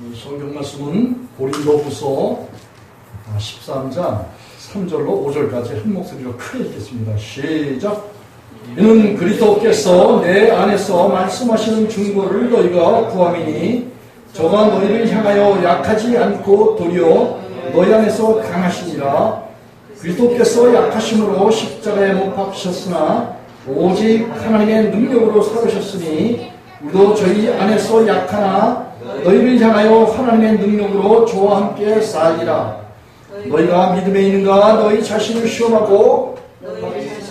성경 말씀은 고린도후서 13장 3절로 5절까지 한 목소리로 크게 읽겠습니다. 시작. 이는 그리스도께서 내 안에서 말씀하시는 증거를 너희가 구함이니 저가 너희를 향하여 약하지 않고 도리어 너희 안에서 강하시니라. 그리스도께서 약하심으로 십자가에 못 박히셨으나 오직 하나님의 능력으로 살으셨으니 우리도 저희 안에서 약하나 너희를 향하여 하나님의 능력으로 저와 함께 살리라. 너희가 믿음에 있는가 너희 자신을 시험하고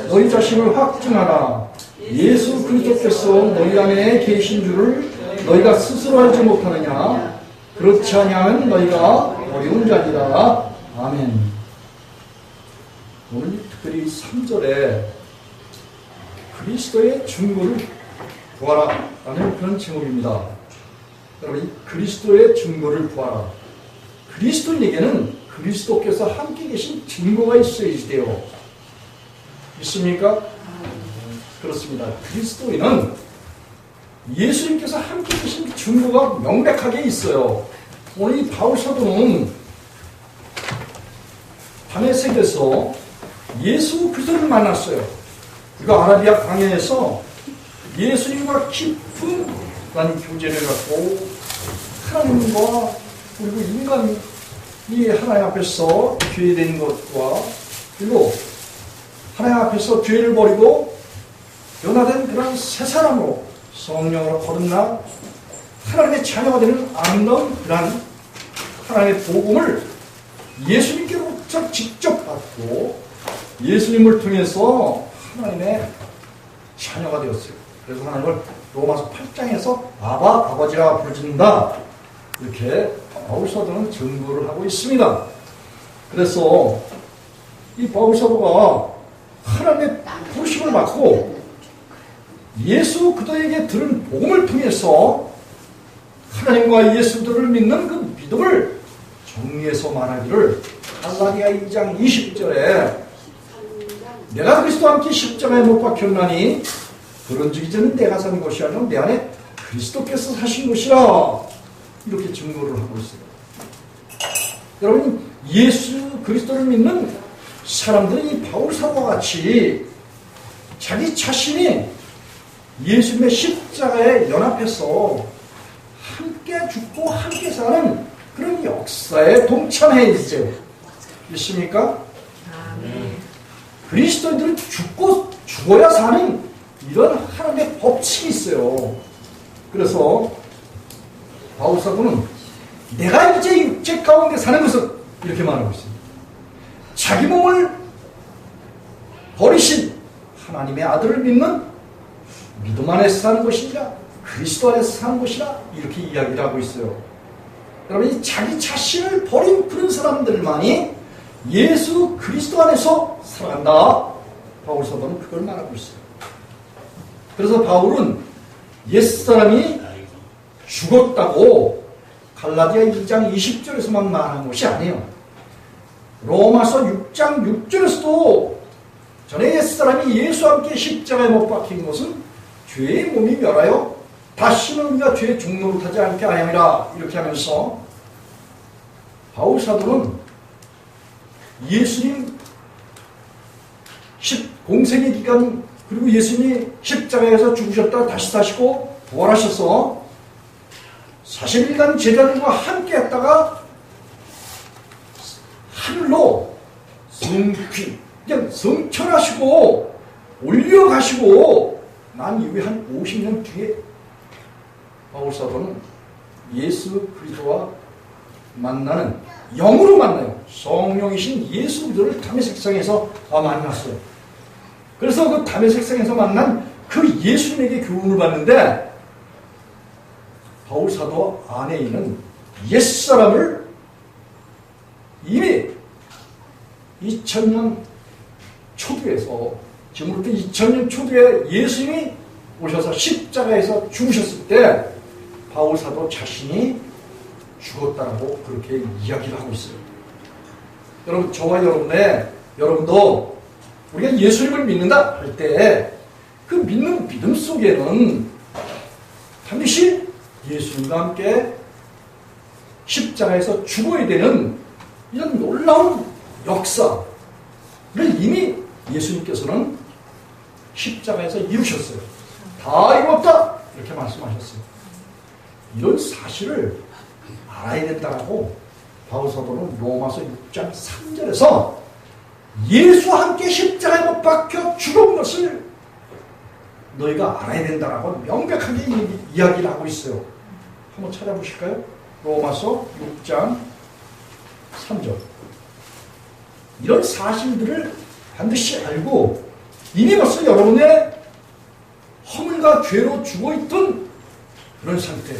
너희 자신을 확증하라. 예수 그리스도께서 너희 안에 계신 줄을 너희가 스스로 알지 못하느냐. 그렇지 아니하면 너희가 어려운 자니라. 아멘. 오늘 특별히 3절에 그리스도의 증거를 구하라 라는 그런 제목입니다. 여러분, 이 그리스도의 증거를 구하라. 그리스도인에게는 그리스도께서 함께 계신 증거가 있어야지 돼요. 있습니까? 그렇습니다. 그리스도인은 예수님께서 함께 계신 증거가 명백하게 있어요. 오늘 이 바울 사도는 다메섹에서 예수 그리스도를 만났어요. 그가 아라비아 광야에서 예수님과 깊은 교제를 갖고 하나님과 그리고 인간이 하나님 앞에서 죄된 것과 그리고 하나님 앞에서 죄를 버리고 변화된 그런 새 사람으로 성령으로 거듭나 하나님의 자녀가 되는 아름다운 그런 하나님의 복음을 예수님께로부터 직접 받고 예수님을 통해서 하나님의 자녀가 되었어요. 그래서 하나님을 로마서 8장에서 아버지라 부르진다. 이렇게 바울사도는 증거를 하고 있습니다. 그래서 이 바울사도가 하나님의 부르심을 받고 예수 그리스도에게 들은 복음을 통해서 하나님과 예수들을 믿는 그 믿음을 정리해서 말하기를 갈라디아 2장 20절에 내가 그리스도와 함께 십자가에 못 박혔나니 그런즉 이제는 내가 사는 것이 아니라 내 안에 그리스도께서 사신 것이라. 이렇게 증거를 하고 있어요. 여러분, 예수 그리스도를 믿는 사람들은 이 바울 사도와 같이 자기 자신이 예수님의 십자가에 연합해서 함께 죽고 함께 사는 그런 역사에 동참해야 되죠. 있습니까? 그리스도인들은 죽어야 사는 이런 하나님의 법칙이 있어요. 그래서 바울 사도는 내가 이제 육체 가운데 사는 것을 이렇게 말하고 있습니다. 자기 몸을 버리신 하나님의 아들을 믿는 믿음 안에서 사는 것이니라 그리스도 안에서 사는 것이라 이렇게 이야기를 하고 있어요. 여러분, 자기 자신을 버린 그런 사람들만이 예수 그리스도 안에서 살아간다. 바울 사도는 그걸 말하고 있어요. 그래서 바울은 옛사람이 죽었다고 갈라디아 2장 20절에서만 말한 것이 아니에요. 로마서 6장 6절에서도 전에 옛사람이 예수와 함께 십자가에 못 박힌 것은 죄의 몸이 멸하여 다시는 우리가 죄의 종로로 타지 않게 하ям이라. 이렇게 하면서 바울 사도는 예수님 공생의 기간 그리고 예수님이 십자가에서 죽으셨다 다시 사시고 부활하셔서 40일간 제자들과 함께 했다가 하늘로 성천하시고 올려가시고 난 이후에 한 50년 뒤에 바울 사도는 예수 그리스도와 만나는 영으로 만나요. 성령이신 예수 그리스도를 담의 색상에서 만났어요. 그래서 그 담의 색상에서 만난 그 예수님에게 교훈을 받는데 바울 사도 안에 있는 옛사람을 이미 2000년 초두에서 지금부터 2000년 초두에 예수님이 오셔서 십자가에서 죽으셨을 때 바울 사도 자신이 죽었다라고 그렇게 이야기를 하고 있어요. 여러분, 저와 여러분도 우리가 예수님을 믿는다 할 때 그 믿는 믿음 속에는 반드시 예수님과 함께 십자가에서 죽어야 되는 이런 놀라운 역사를 이미 예수님께서는 십자가에서 이루셨어요. 다 이뤘다! 이렇게 말씀하셨어요. 이런 사실을 알아야 된다고 바울 사도는 로마서 6장 3절에서 예수와 함께 십자가에 못 박혀 죽은 것을 너희가 알아야 된다라고 명백하게 이야기를 하고 있어요. 한번 찾아보실까요? 로마서 6장 3절. 이런 사실들을 반드시 알고 이미 벌써 여러분의 허물과 죄로 죽어있던 그런 상태.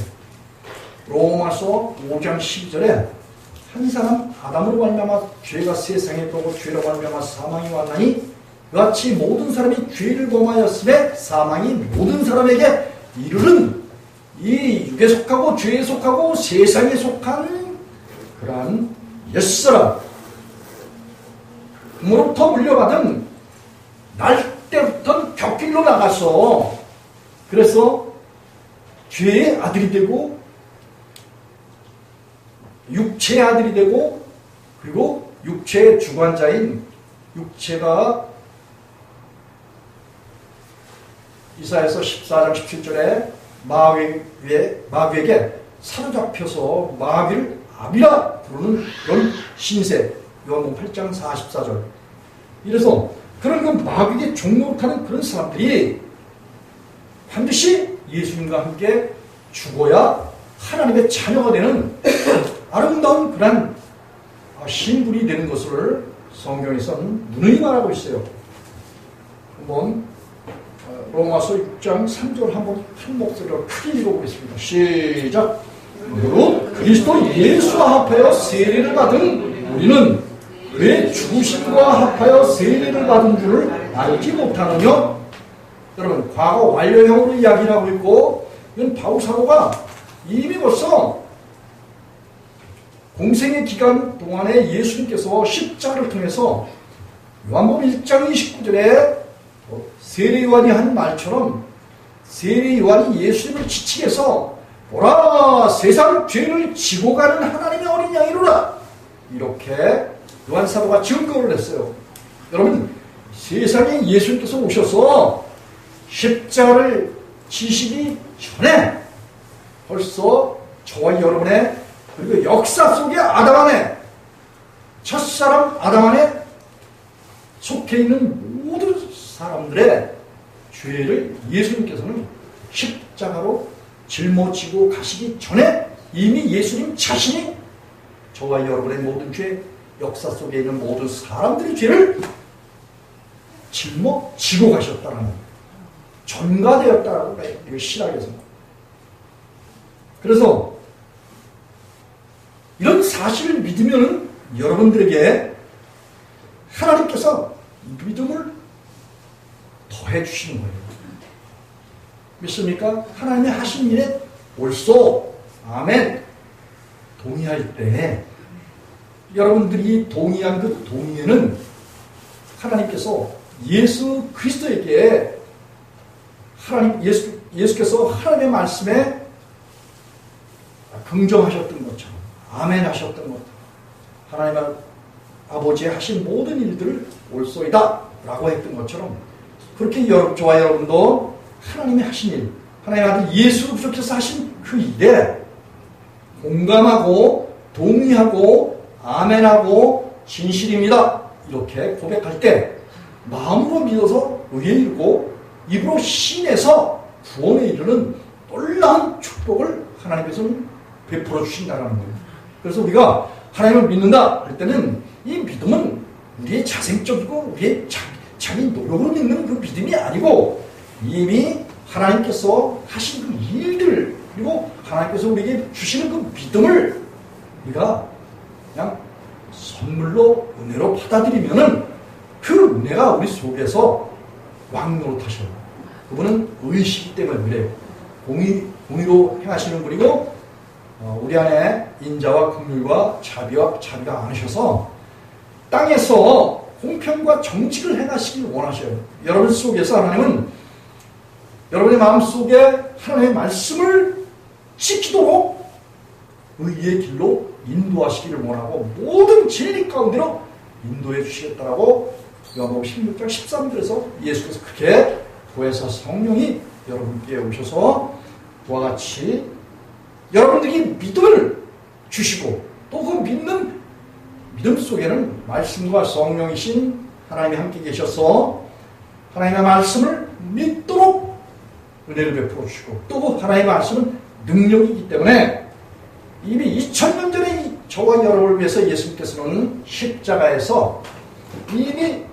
로마서 5장 12절에 한 사람 아담으로 말미암아 죄가 세상에 들어오고 죄로 말미암아 사망이 왔나니 그같이 모든 사람이 죄를 범하였음에 사망이 모든 사람에게 이르는 이 육에 속하고 죄에 속하고 세상에 속한 그러한 옛사람으로부터 물려받은 날 때부터 곁길로 나가서 그래서 죄의 아들이 되고 육체의 아들이 되고 그리고 육체의 주관자인 육체가 이사야서 14장 17절에 마귀에게 사로잡혀서 마귀를 아비라 부르는 그런 신세. 요한복음 8장 44절. 이래서 그런 그 마귀에게 종노릇하는 그런 사람들이 반드시 예수님과 함께 죽어야 하나님의 자녀가 되는 아름다운 그런 신분이 되는 것을 성경에서는 누누이 말하고 있어요. 한번 로마서 6장 3절 한번 한 목소리로 크게 읽어보겠습니다. 시작. 무릇 그리스도 예수와 합하여 세례를 받은 우리는 그의 죽으심과 합하여 세례를 받은 줄을 알지 못하느냐? 여러분, 과거 완료형으로 이야기를 하고 있고 이건 바울 사도가 이미 벌써 공생의 기간 동안에 예수님께서 십자가를 통해서 요한복음 1장 29절에 세례 요한이 한 말처럼 세례 요한이 예수님을 지치게 해서 보라 세상 죄를 지고 가는 하나님의 어린 양이로라 이렇게 요한 사도가 증거를 했어요. 여러분, 세상에 예수님께서 오셔서 십자가를 지시기 전에 벌써 저와 여러분의 그리고 역사 속의 아담 안에 첫사람 아담 안에 속해 있는 모든 사람들의 죄를 예수님께서는 십자가로 짊어지고 가시기 전에 이미 예수님 자신이 저와 여러분의 모든 죄, 역사 속에 있는 모든 사람들의 죄를 짊어지고 가셨다는 전가되었다라고 해요. 신학에서는. 그래서 이런 사실을 믿으면 여러분들에게 하나님께서 믿음을 더해 주시는 거예요. 믿습니까? 하나님의 하신 일에 옳소, 아멘, 동의할 때 여러분들이 동의한 그 동의에는 하나님께서 예수 그리스도에게 예수께서 하나님의 말씀에 긍정하셨던 것처럼 아멘 하셨던 것처럼 하나님 아버지의 하신 모든 일들을 옳소이다 라고 했던 것처럼 그렇게 저와 여러분도 하나님이 하신 일, 하나님 아들 예수 그리스도께서 하신 그 일에 공감하고 동의하고 아멘하고 진실입니다 이렇게 고백할 때 마음으로 믿어서 의에 이르고 입으로 신에서 구원에 이르는 놀라운 축복을 하나님께서는 베풀어 주신다는 거예요. 그래서 우리가 하나님을 믿는다 할 때는 이 믿음은 우리의 자생적이고 우리의 자기 노력으로 믿는 그 믿음이 아니고 이미 하나님께서 하신 그 일들 그리고 하나님께서 우리에게 주시는 그 믿음을 우리가 그냥 선물로 은혜로 받아들이면은 그 은혜가 우리 속에서 왕노릇하셔요. 그분은 의시기 때문에 그래요. 공의로 행하시는 분이고 우리 안에 인자와 긍휼과 자비가 많으셔서 땅에서 공평과 정직을 행하시길 원하셔요. 여러분 속에서 하나님은 여러분의 마음속에 하나님의 말씀을 지키도록 의의 길로 인도하시기를 원하고 모든 진리 가운데로 인도해 주시겠다라고 요한복음 16장 13절에서 예수께서 그렇게 보혜사 성령이 여러분께 오셔서 그와 같이 여러분들이 믿음을 주시고 또 그 믿는 믿음 속에는 말씀과 성령이신 하나님이 함께 계셔서 하나님의 말씀을 믿도록 은혜를 베풀어 주시고 또 그 하나님의 말씀은 능력이기 때문에 이미 2000년 전에 저와 여러분을 위해서 예수님께서는 십자가에서 이미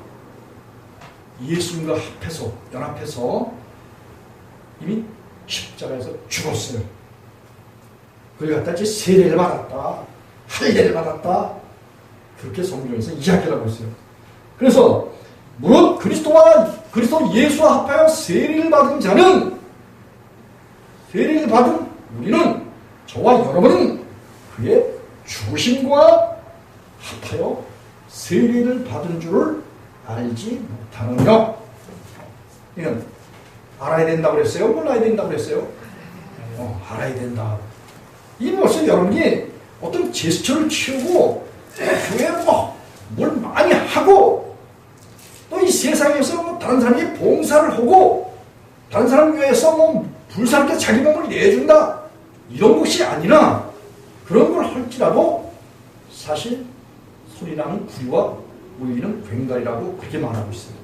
예수님과 합해서 연합해서 이미 십자가에서 죽었어요. 그걸 갖다 이제 세례를 받았다, 할례를 받았다, 그렇게 성경에서 이야기를 하고 있어요. 그래서 무릇 그리스도 예수와 합하여 세례를 받은 자는, 세례를 받은 우리는, 저와 여러분은 그의 죽으심과 합하여 세례를 받은 줄을 알지 못하느냐. 이건 알아야 된다고 그랬어요? 몰라야 된다고 그랬어요? 알아야 된다. 이 벌써 여러분이 어떤 제스처를 키우고 교회에 뭘 많이 하고 또 이 세상에서 다른 사람이 봉사를 하고 다른 사람 교회에서 불사롭게 자기 몸을 내준다, 이런 것이 아니라, 그런 걸 할지라도 사실 소리나는 구리와 우리는 괭달이라고 그렇게 말하고 있습니다.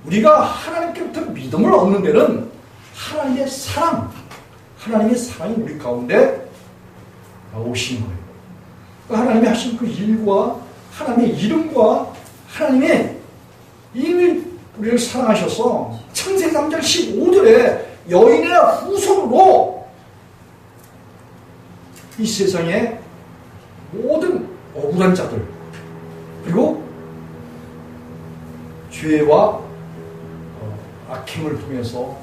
우리가 하나님께부터 믿음을 얻는 데는 하나님의 사랑이 우리 가운데 오신 거예요. 하나님이 하신 그 일과 하나님의 이름과 하나님의 이미 우리를 사랑하셔서 창세기 3장 15절에 여인의 후손으로 이 세상의 모든 억울한 자들, 그리고 죄와 악행을 통해서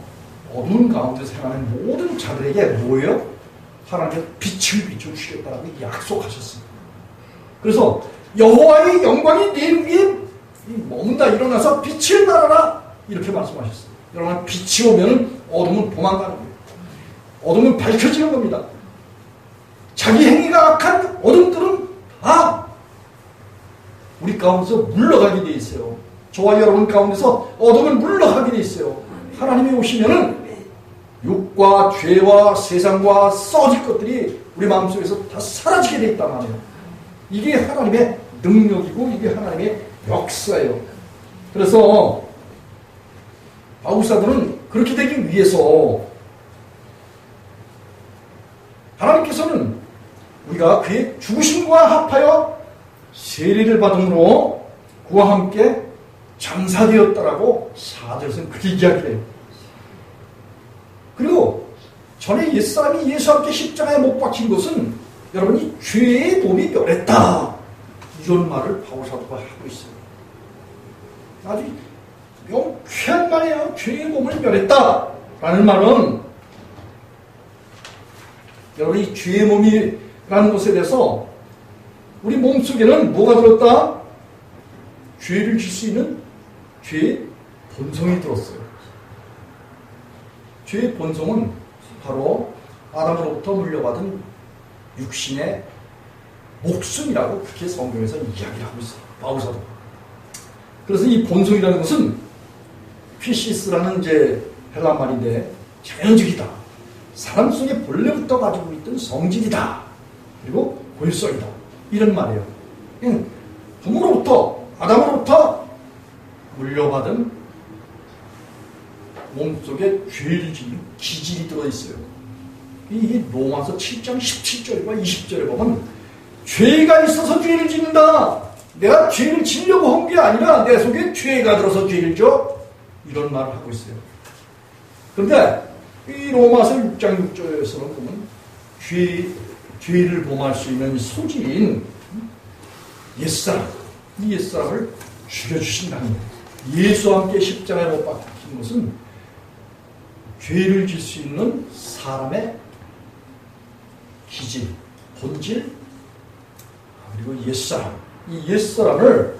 어두운 가운데서 행하는 모든 자들에게 뭐예요? 하나님의 빛을 비춰주시겠다라고 약속하셨습니다. 그래서 여호와의 영광이 내 위에 머문다 일어나서 빛을 발하라, 이렇게 말씀하셨어요. 여러분, 빛이 오면 어둠은 도망가는 거예요. 어둠은 밝혀지는 겁니다. 자기 행위가 악한 어둠들은 우리 가운데서 물러가게 돼 있어요. 저와 여러분 가운데서 어둠은 물러가게 돼 있어요. 하나님이 오시면은 육과 죄와 세상과 썩어질 것들이 우리 마음속에서 다 사라지게 돼 있단 말이에요. 이게 하나님의 능력이고 이게 하나님의 역사예요. 그래서 바울사도는 그렇게 되기 위해서 하나님께서는 우리가 그의 죽으심과 합하여 세례를 받음으로 그와 함께 장사되었다라고 4절에서는 그렇게 이야기를 해요. 그리고 전에 옛사람이 예수와 함께 십자가에 못 박힌 것은 여러분이 죄의 몸이 멸했다, 이런 말을 바울사도가 하고 있어요. 아주 명쾌한 말이에요. 죄의 몸을 멸했다 라는 말은 여러분이 죄의 몸이라는 것에 대해서 우리 몸속에는 뭐가 들었다? 죄를 질 수 있는 죄의 본성이 들었어요. 죄의 본성은 바로 아담으로부터 물려받은 육신의 목숨이라고 그렇게 성경에서 이야기를 하고 있어요. 바울사도. 그래서 이 본성이라는 것은 피시스라는 이제 헬라 말인데 자연적이다, 사람 속에 본래부터 가지고 있던 성질이다, 그리고 골성이다, 이런 말이에요. 아담으로부터 물려받은 몸속에 죄를 짓는 기질이 들어있어요. 이 로마서 7장 17절과 20절에 보면 죄가 있어서 죄를 짓는다, 내가 죄를 지려고 한 게 아니라 내 속에 죄가 들어서 죄를 져, 이런 말을 하고 있어요. 그런데 이 로마서 6장 6절에서는 보면 죄를 범할 수 있는 소질인 옛사람, 이 옛사람을 죽여주신다는 거예요. 예수와 함께 십자가에 못 박힌 것은 죄를 질 수 있는 사람의 기질, 본질, 그리고 옛사람, 이 옛사람을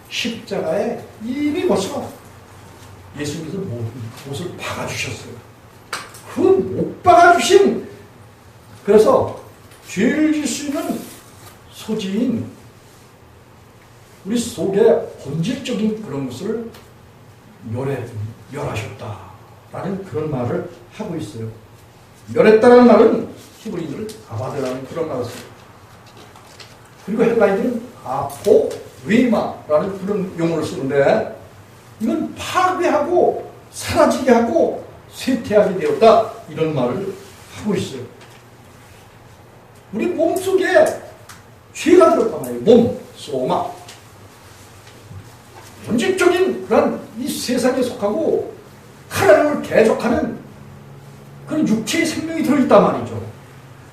십자가에 이미 벌써 예수님께서 못을 박아주셨어요. 그 못 박아주신, 그래서 죄를 질 수 있는 소지인 우리 속의 본질적인 그런 것을 멸하셨다라는 그런 말을 하고 있어요. 멸했다는 말은 히브리인들은 아바드라는 그런 말을 써요. 그리고 헬라인들은 아포리마라는 그런 용어를 쓰는데 이건 파괴하고 사라지게 하고 쇠퇴하게 되었다 이런 말을 하고 있어요. 우리 몸속에 죄가 들었단 말이에요. 몸, 소마. 본질적인 그런 이 세상에 속하고 하나님을 대적하는 그런 육체의 생명이 들어있단 말이죠.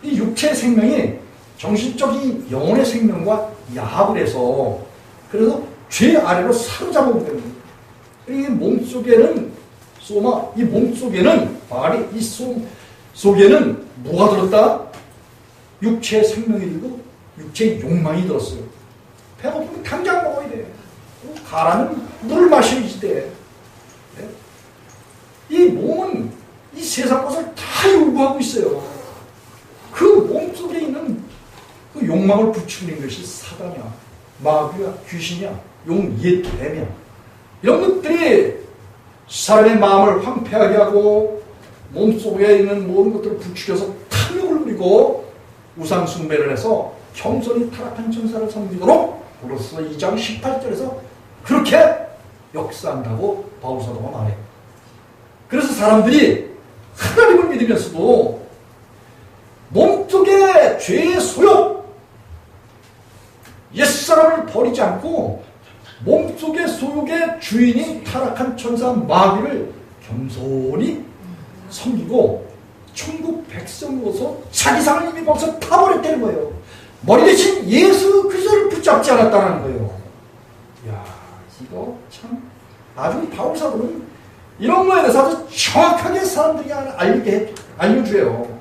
이 육체의 생명이 정신적인 영혼의 생명과 야합을 해서 그래서 죄 아래로 사로잡아오게 됩니다. 이 몸속에는 소마, 이 몸속에는 말이 이 속에는 뭐가 들었다? 육체의 생명이 들고 육체의 욕망이 들었어요. 배고프면 당장 먹어야 돼. 가라면 물을 마셔야지 돼. 이 몸은 이 세상 것을 다 요구하고 있어요. 그 몸속에 있는 그 욕망을 부추기는 것이 사단이야, 마귀야, 귀신이야, 용의 뱀이야. 이런 것들이 사람의 마음을 황폐하게 하고 몸속에 있는 모든 것들을 부추겨서 탐욕을 부리고 우상 숭배를 해서 겸손히 타락한 천사를 섬기도록 고로서 2장 18절에서 그렇게 역사한다고 바울사도가 말해요. 그래서 사람들이 하나님을 믿으면서도 몸속의 죄의 소욕, 옛사람을 버리지 않고 몸속의 소욕의 주인인 타락한 천사 마귀를 겸손히 섬기고 천국 백성으로서 자기 상을 이미 벌써 타버렸다는 거예요. 머리 대신 예수 그리스도를 붙잡지 않았다는 거예요. 이야, 이거 참 아주 바울사도는 이런 거에 대해서 아주 정확하게 사람들이 알려줘요.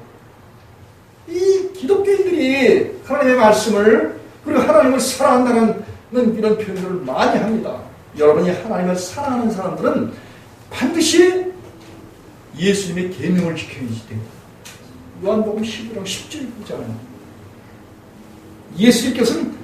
이 기독교인들이 하나님의 말씀을 그리고 하나님을 사랑한다는 이런 표현들을 많이 합니다. 여러분이 하나님을 사랑하는 사람들은 반드시 예수님의 계명을 지켜야지 됩니다. 요한복음 11장 10절 보잖아요. 예수님께서는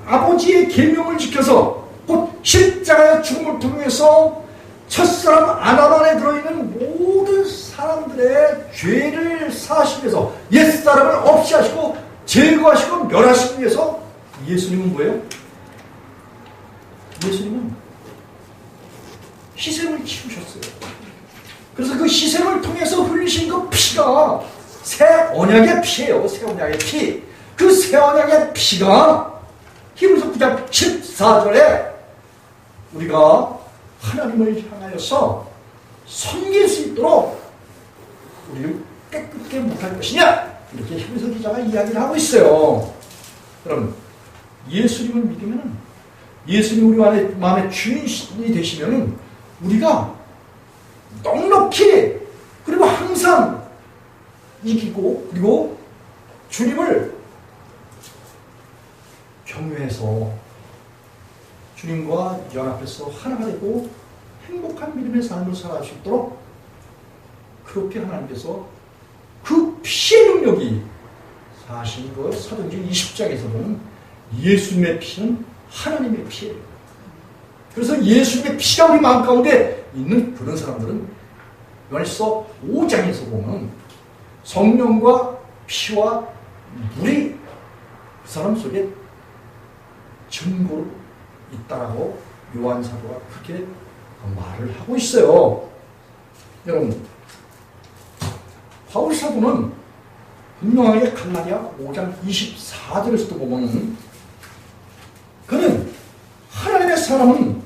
아버지의 계명을 지켜서 곧 십자가의 죽음을 통해서 첫사람 아담 안에 들어있는 모든 사람들의 죄를 사하시기 위해서 옛사람을 없이 하시고 제거하시고 멸하시기 위해서 예수님은 뭐예요? 예수님은 희생을 치르셨어요. 그래서 그 희생을 통해서 흘리신 그 피가 새 언약의 피예요. 새 언약의 피. 그 새 언약의 피가 히브리서 9장 14절에 우리가 하나님을 향하여서 섬길 수 있도록 우리를 깨끗게 못할 것이냐? 이렇게 히브리서 기자가 이야기를 하고 있어요. 그럼 예수님을 믿으면 예수님 우리 마음의 주인이 되시면 우리가 넉넉히 그리고 항상 이기고 그리고 주님을 경외해서 주님과 연합해서 하나가 되고 행복한 믿음의 삶을 살아갈 수 있도록 그렇게 하나님께서 그 피의 능력이 사실 그 사도행전 20장에서 보면 예수님의 피는 하나님의 피예요. 그래서 예수님의 피가 우리 마음 가운데 있는 그런 사람들은 요한일서 5장에서 보면 성령과 피와 물이 그 사람 속에 증거로 있다라고 요한 사도가 그렇게 말을 하고 있어요. 여러분, 바울 사도는 분명하게 갈라디아 5장 24절에서도 보면 그는 하나님의 사람은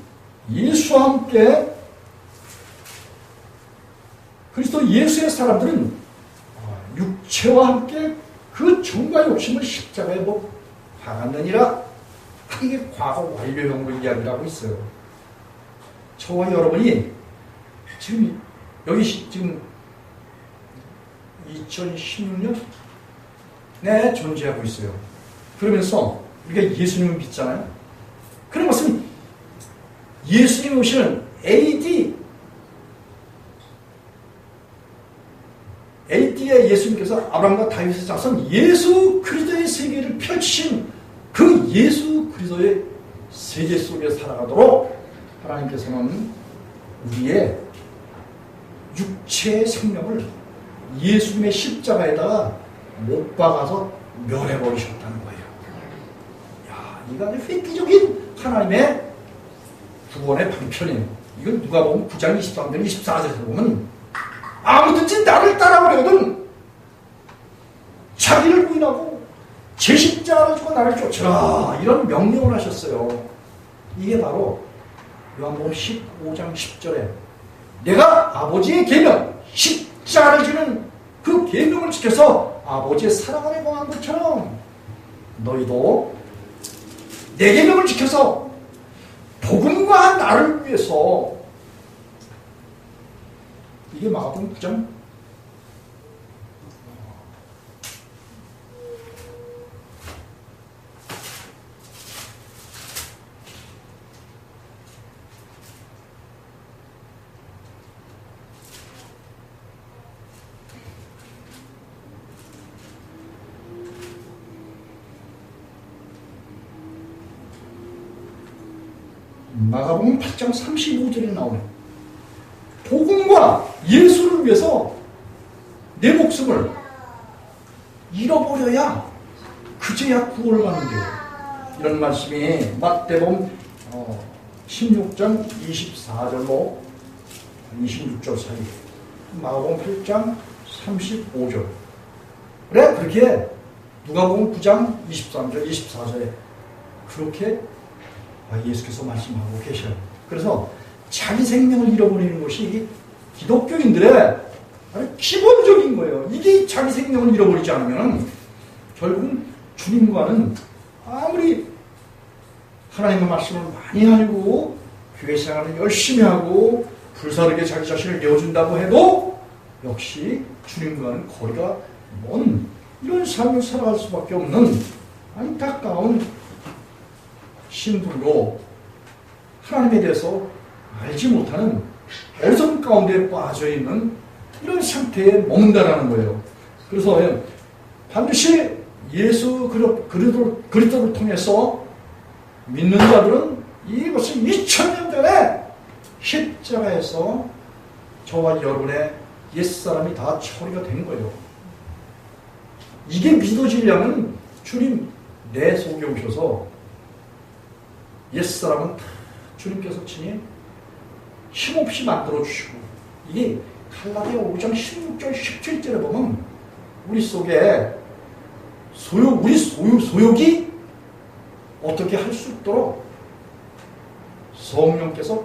예수와 함께 그리스도 예수의 사람들은 육체와 함께 그 정과 욕심을 십자가에 못 박았느니라. 이게 과거 완료형으로 이야기를 하고 있어요. 저와 여러분이 지금 여기 지금 2016년에 존재하고 있어요. 그러면서 우리가 예수님을 믿잖아요. 그런 것은 예수님이 오시는 AD AD에 예수님께서 아브라함과 다윗의 자손 예수 그리스도의 세계를 펼치신 그 예수 그리스도의 세계 속에 살아가도록 하나님께서는 우리의 육체의 생명을 예수님의 십자가에다가 못 박아서 멸해버리셨다는 거예요. 야, 이거 아주 획기적인 하나님의 구원의 방편이에요. 이건 누가 보면 9장 23절 24절에서 보면 아무든지 나를 따라오려거든 자기를 부인하고 제 십자가를 지고 나를 쫓으라 이런 명령을 하셨어요. 이게 바로 요한복음 15장 10절에 내가 아버지의 계명 십자가를 지는 그 계명을 지켜서 아버지의 사랑 안에 거한 것처럼 너희도 내 계명을 지켜서 복음과 나를 위해서 이게 마가복음 9장 마가복음 8장 35절에 나오네. 복음과 예수를 위해서 내 목숨을 잃어버려야 그제야 구원을 받는데요. 이런 말씀이 마태복음 16장 24절로 26절 사이, 마가복음 8장 35절. 그래 그렇게 누가복음 9장 23절 24절에 그렇게 예수께서 말씀하고 계셔요. 그래서 자기 생명을 잃어버리는 것이 기독교인들의 기본적인 거예요. 이게 자기 생명을 잃어버리지 않으면 결국은 주님과는 아무리 하나님의 말씀을 많이 알고 교회 생활을 열심히 하고 불사르게 자기 자신을 내어준다고 해도 역시 주님과는 거리가 먼 이런 삶을 살아갈 수밖에 없는 안타까운 신분으로 하나님에 대해서 알지 못하는 어리석음 가운데 빠져있는 이런 상태에 머문다라는 거예요. 그래서 반드시 예수 그리스도를 통해서 믿는 자들은 이것을 2000년 전에 십자가에서 저와 여러분의 옛사람이 다 처리가 된 거예요. 이게 믿어지려면 주님 내 속에 오셔서 옛사람은 다 주님께서 친히 힘없이 만들어주시고, 이게 갈라디아 5장 16절 17절에 보면 우리 속에 우리 소욕이 어떻게 할 수 있도록 성령께서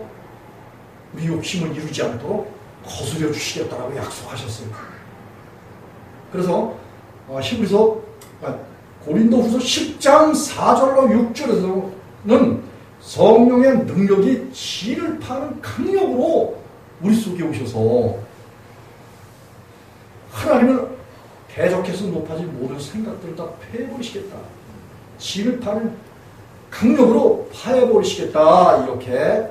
우리 욕심을 이루지 않도록 거스려 주시겠다라고 약속하셨어요. 그래서 고린도후서 10장 4절로 6절에서는 성령의 능력이 진을 파는 강력으로 우리 속에 오셔서 하나님을 대적해서 높아진 모든 생각들을 다 패해버리시겠다. 진을 파는 강력으로 파해버리시겠다. 이렇게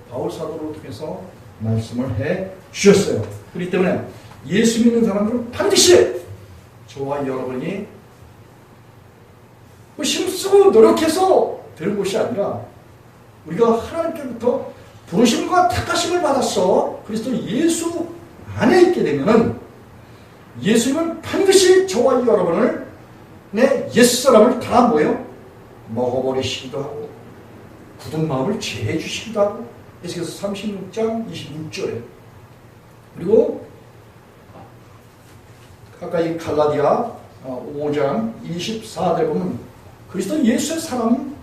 바울 사도를 통해서 말씀을 해 주셨어요. 그렇기 때문에 예수 믿는 사람들은 반드시 저와 여러분이 힘쓰고 노력해서 되는 것이 아니라 우리가 하나님께로부터 부르심과 택하심을 받았어 그리스도 예수 안에 있게 되면은 예수님은 반드시 저와 여러분을 내 옛사람을 다 먹어버리시기도 하고 굳은 마음을 제해 주시기도 하고 에스겔서 36장 26절에 그리고 아까 이 갈라디아 5장 24절에 보면 그리스도 예수의 사람은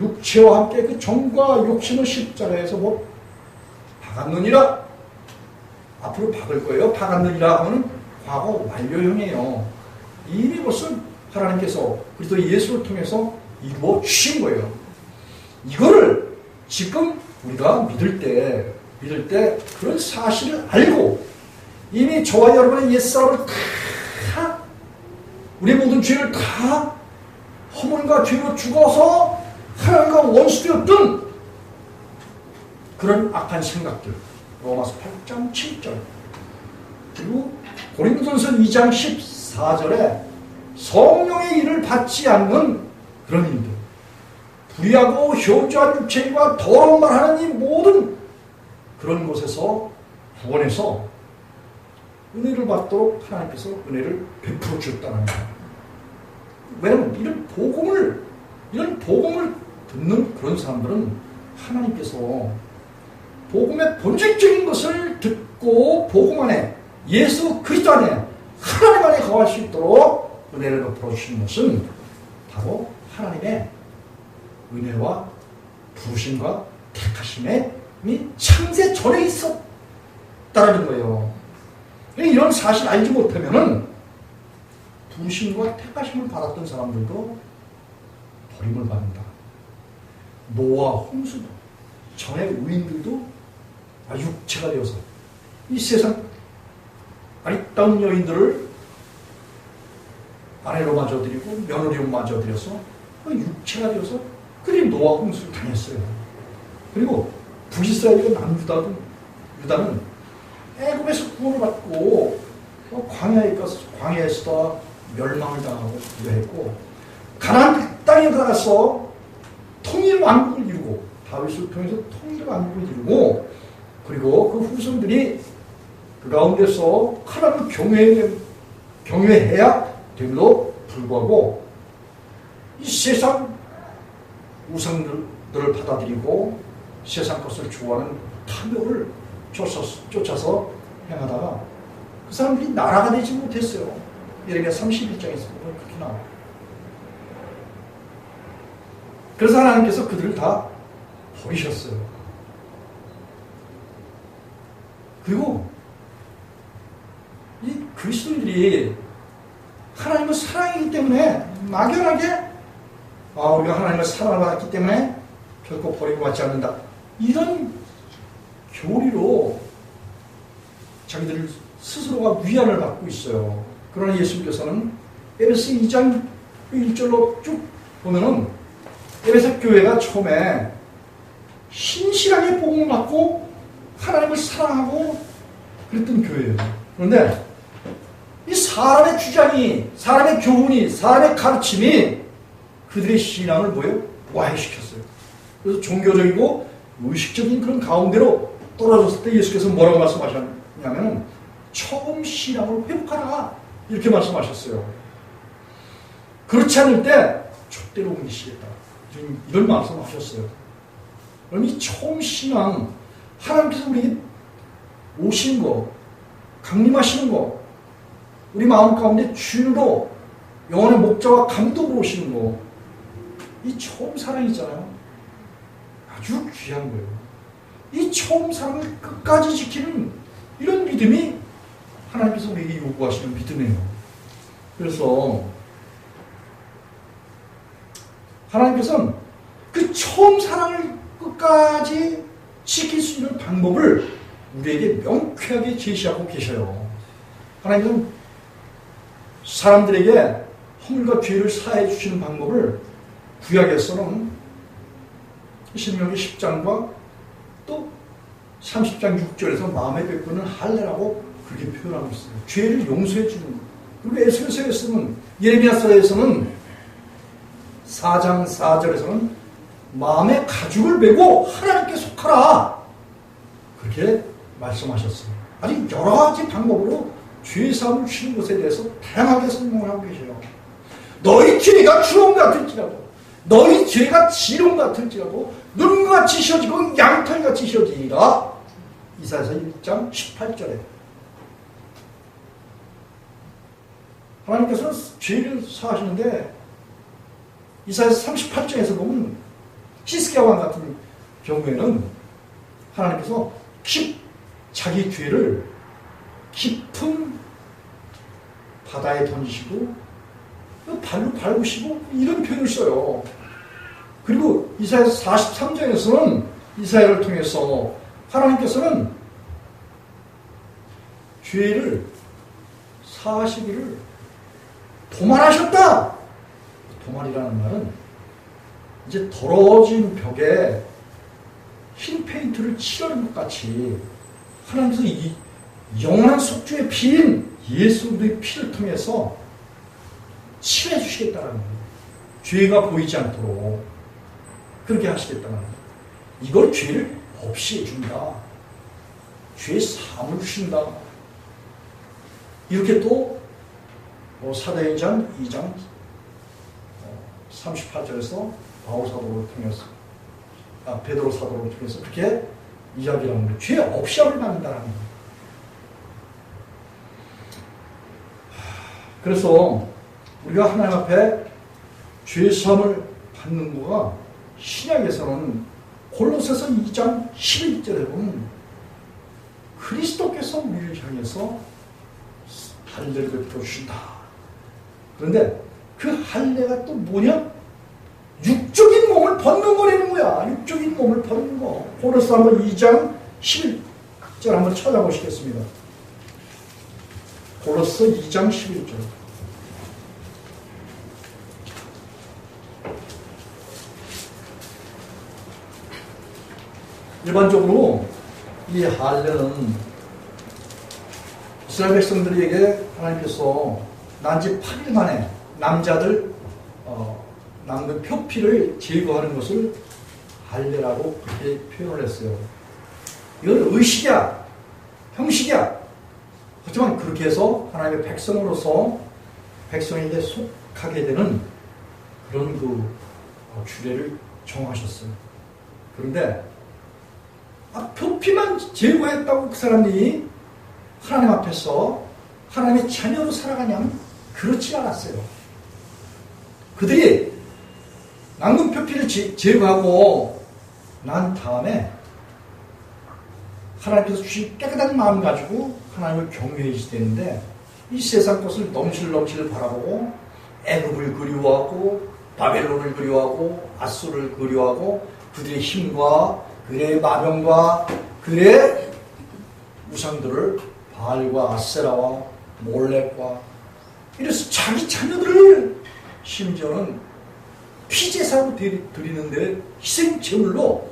육체와 함께 그 정과 욕심을 십자가에서 박았느니라. 앞으로 박을 거예요. 박았느니라 하면 과거 완료형이에요. 이미 벌써 하나님께서 그리스도 예수를 통해서 이루어 주신 거예요. 이거를 지금 우리가 믿을 때 그런 사실을 알고 이미 저와 여러분의 옛사람을 다 우리의 모든 죄를 다 허물과 죄로 죽어서 하나님과 원수되었던 그런 악한 생각들 로마서 8장 7절 그리고 고린도전서 2장 14절에 성령의 일을 받지 않는 그런 인들, 불의하고 현저한 육체와 더러운 말하는 이 모든 그런 곳에서 구원해서 은혜를 받도록 하나님께서 은혜를 베풀어 주셨다는 거예요. 왜냐하면 이런 복음을 듣는 그런 사람들은 하나님께서 복음의 본질적인 것을 듣고 복음 안에 예수 그리스도 안에 하나님 안에 거할 수 있도록 은혜를 베풀어 주신 것은 바로 하나님의 은혜와 부르심과 택하심이 창세 전에 있었다는 거예요. 이런 사실 알지 못하면은 부르심과 택하심을 받았던 사람들도 버림을 받는다. 노아, 홍수도 전에 의인들도 육체가 되어서 이 세상 아리따운 여인들을 아내로 맞아들이고 며느리로 맞아들여서 육체가 되어서 그들이 노아 홍수를 당했어요. 그리고 북이스라엘과 남유다는 애굽에서 구원을 받고 광야에서도 멸망을 당하고 그랬고, 가나안 땅에 들어가서 통일 왕국을 이루고 다윗을 통해서 통일 왕국을 이루고, 그리고 그 후손들이 그 가운데서 하나님을 경외해야 됨에도 불구하고 이 세상 우상들을 받아들이고 세상 것을 좋아하는 탐욕을 쫓아서 행하다가 그 사람들이 나라가 되지 못했어요. 예레미야 31장에서 보면 그렇게 나와요. 그래서 하나님께서 그들을 다 버리셨어요. 그리고 이 그리스도인들이 하나님의 사랑이기 때문에 막연하게 우리가 하나님의 사랑을 받았기 때문에 결코 버리고 받지 않는다, 이런 교리로 자기들 스스로가 위안을 받고 있어요. 그러나 예수님께서는 에베소 2장 1절로 쭉 보면은 에베소 교회가 처음에 신실하게 복음을 받고 하나님을 사랑하고 그랬던 교회예요. 그런데 이 사람의 주장이, 사람의 교훈이, 사람의 가르침이 그들의 신앙을 와해시켰어요. 그래서 종교적이고 의식적인 그런 가운데로 떨어졌을 때 예수께서 뭐라고 말씀하셨냐면 처음 신앙을 회복하라, 이렇게 말씀하셨어요. 그렇지 않을 때 촛대로 옮기시겠다, 이런 말씀하셨어요. 그럼 이 처음 신앙, 하나님께서 우리에게 오신 거, 강림하시는 거, 우리 마음 가운데 주인으로 영혼의 목자와 감독으로 오시는 거, 이 처음 사랑이잖아요. 아주 귀한 거예요. 이 처음 사랑을 끝까지 지키는 이런 믿음이 하나님께서 우리에게 요구하시는 믿음이에요. 그래서 하나님께서는 그 처음 사랑을 끝까지 지킬 수 있는 방법을 우리에게 명쾌하게 제시하고 계셔요. 하나님은 사람들에게 허물과 죄를 사해 주시는 방법을 구약에서는 신명기 10장과 또 30장 6절에서 마음에 베푸는 할례라고 그렇게 표현하고 있어요. 죄를 용서해 주는 것. 그리고 에스겔서에서는, 예레미야서에서는 4장 4절에서는 마음의 가죽을 메고 하나님께 속하라, 그렇게 말씀하셨어요. 아주 여러 가지 방법으로 죄사함을 주시는 것에 대해서 다양하게 설명을 하고 계세요. 너희 죄가 주홍 같을지라도, 너희 죄가 지름 같을지라도 눈같이 씌어지고 양털같이 씌어지리라. 이사야서 1장 18절에 하나님께서 죄를 사하시는데, 이사야서 38장에서 보면 히스기야 왕 같은 경우에는 하나님께서 자기 죄를 깊은 바다에 던지시고 발로 밟으시고 이런 표현을 써요. 그리고 이사야서 43장에서는 이사야를 통해서 하나님께서는 죄를 사하시기를 도말하셨다. 도말이라는 말은 이제 더러워진 벽에 흰 페인트를 칠하는 것 같이 하나님께서 영원한 속죄의 피인 예수 그리스도의 피를 통해서 칠해 주시겠다는 거예요. 죄가 보이지 않도록 그렇게 하시겠다는 거예요. 이걸 죄를 없이 해준다. 죄의 사함을 주신다. 이렇게 또 사도행전 2장 38절에서 바울 사도를 통해서 베드로 사도를 통해서 그렇게 이야기를 하는 거예요. 죄 없이 하를 받는다는 거예요. 그래서 우리가 하나님 앞에 죄 사함을 받는 거가 신약에서는 골로새서 2장 11절에 보면 그리스도께서 우리를 향해서 할례를 베풀어 주신다. 그런데 그 할례가 또 뭐냐? 육적인 몸을 벗는 거라는 거야. 육적인 몸을 벗는 거. 골로새 한번 2장 11절 한번 찾아보시겠습니다. 골로새 2장 11절. 일반적으로 이 할례는 이스라엘 백성들에게 하나님께서 난지 8일 만에 남자들 남은 표피를 제거하는 것을 할례라고 그렇게 표현을 했어요. 이건 의식이야, 형식이야. 하지만 그렇게 해서 하나님의 백성으로서 백성에게 속하게 되는 그런 그 규례를 정하셨어요. 그런데 표피만 제거했다고 그 사람들이 하나님 앞에서 하나님의 자녀로 살아가냐면 그렇지 않았어요. 그들이 남은 표피를 제거하고 난 다음에 하나님께서 주신 깨끗한 마음 가지고 하나님을 경외해야 되는데 이 세상 것을 넘실넘실 바라보고 애굽을 그리워하고 바벨론을 그리워하고 아수를 그리워하고 그들의 힘과 그들의 마병과 그들의 우상들을 바알과 아세라와 몰렉과 이래서 자기 자녀들을 심지어는 피제사로 드리는데 희생제물로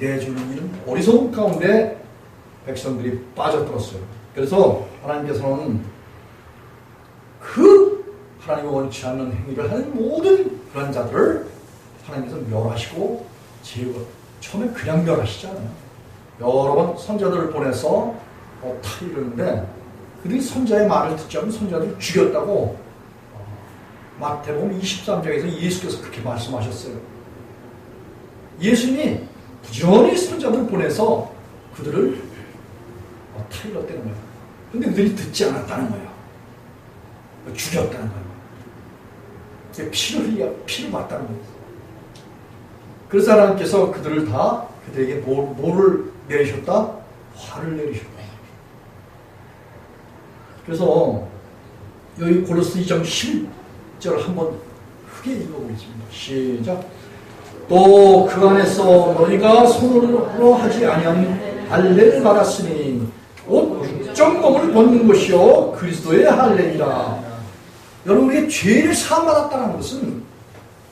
내주는 이런 어리석은 가운데 백성들이 빠져들었어요. 그래서 하나님께서는 그 하나님이 원치 않는 행위를 하는 모든 그런 자들을 하나님께서 멸하시고 처음에 그냥 멸하시지 않아요. 여러 번 선자들을 보내서 이러는데 그들이 선자의 말을 듣지 않으면 선자들을 죽였다고 마태복음 23장에서 예수께서 그렇게 말씀하셨어요. 예수님이 부지런히 선자들을 보내서 그들을 타일렀다는 거예요. 근데 그들이 듣지 않았다는 거예요. 죽였다는 거예요. 피를 맞다는 거예요. 그래서 하나님께서 그들을 다 그들에게 뭐를 내리셨다? 화를 내리셨다. 그래서 여기 골로새 2장 11절 한번 크게 읽어보겠습니다. 시작. 또 그 안에서 너희가 손으로 하지 아니한 할례를 받았으니 곧 육적 몸을 벗는 것이요 그리스도의 할례니라. 여러분 우리가 죄를 사함받았다는 것은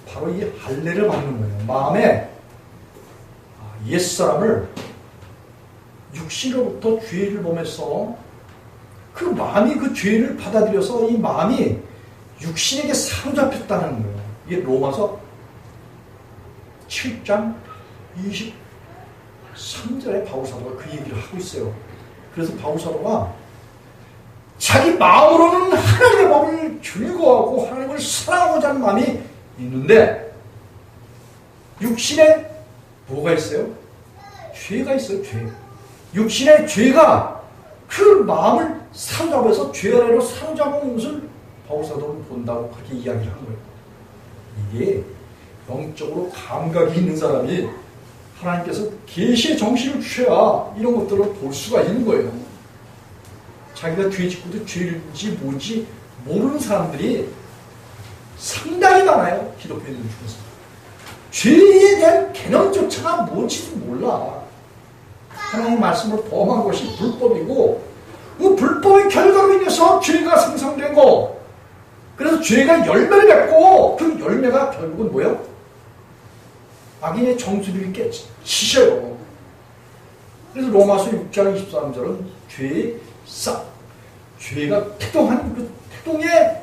바로 이 할례를 받는 거예요. 마음에 옛사람을 육신으로부터 죄를 범해서 그 마음이 그 죄를 받아들여서 이 마음이 육신에게 사로잡혔다는 거예요. 이게 로마서 7장 23절에 바울사도가 그 얘기를 하고 있어요. 그래서 바울사도가 자기 마음으로는 하나님의 법을 즐거워하고 하나님을 사랑하고자 하는 마음이 있는데 육신에 뭐가 있어요? 죄가 있어요. 죄. 육신의 죄가 그 마음을 사로잡아서 죄 아래로 사로잡은 것을 바울사도는 본다고 그렇게 이야기를 한 거예요. 이게 영적으로 감각이 있는 사람이 하나님께서 계시의 정신을 주셔야 이런 것들을 볼 수가 있는 거예요. 자기가 죄 짓고도 죄인지 뭔지 모르는 사람들이 상당히 많아요. 기독교인들 중에서. 죄에 대한 개념조차가 뭔지도 몰라. 하나님의 말씀을 범한 것이 불법이고 그 불법의 결과로 인해서 죄가 생성된 거. 그래서 죄가 열매를 맺고 그 열매가 결국은 뭐예요? 악인의 정수리를 깨치셔요. 그래서 로마서 6장 23절은 죄의 싹, 죄가 태동한 그 태동의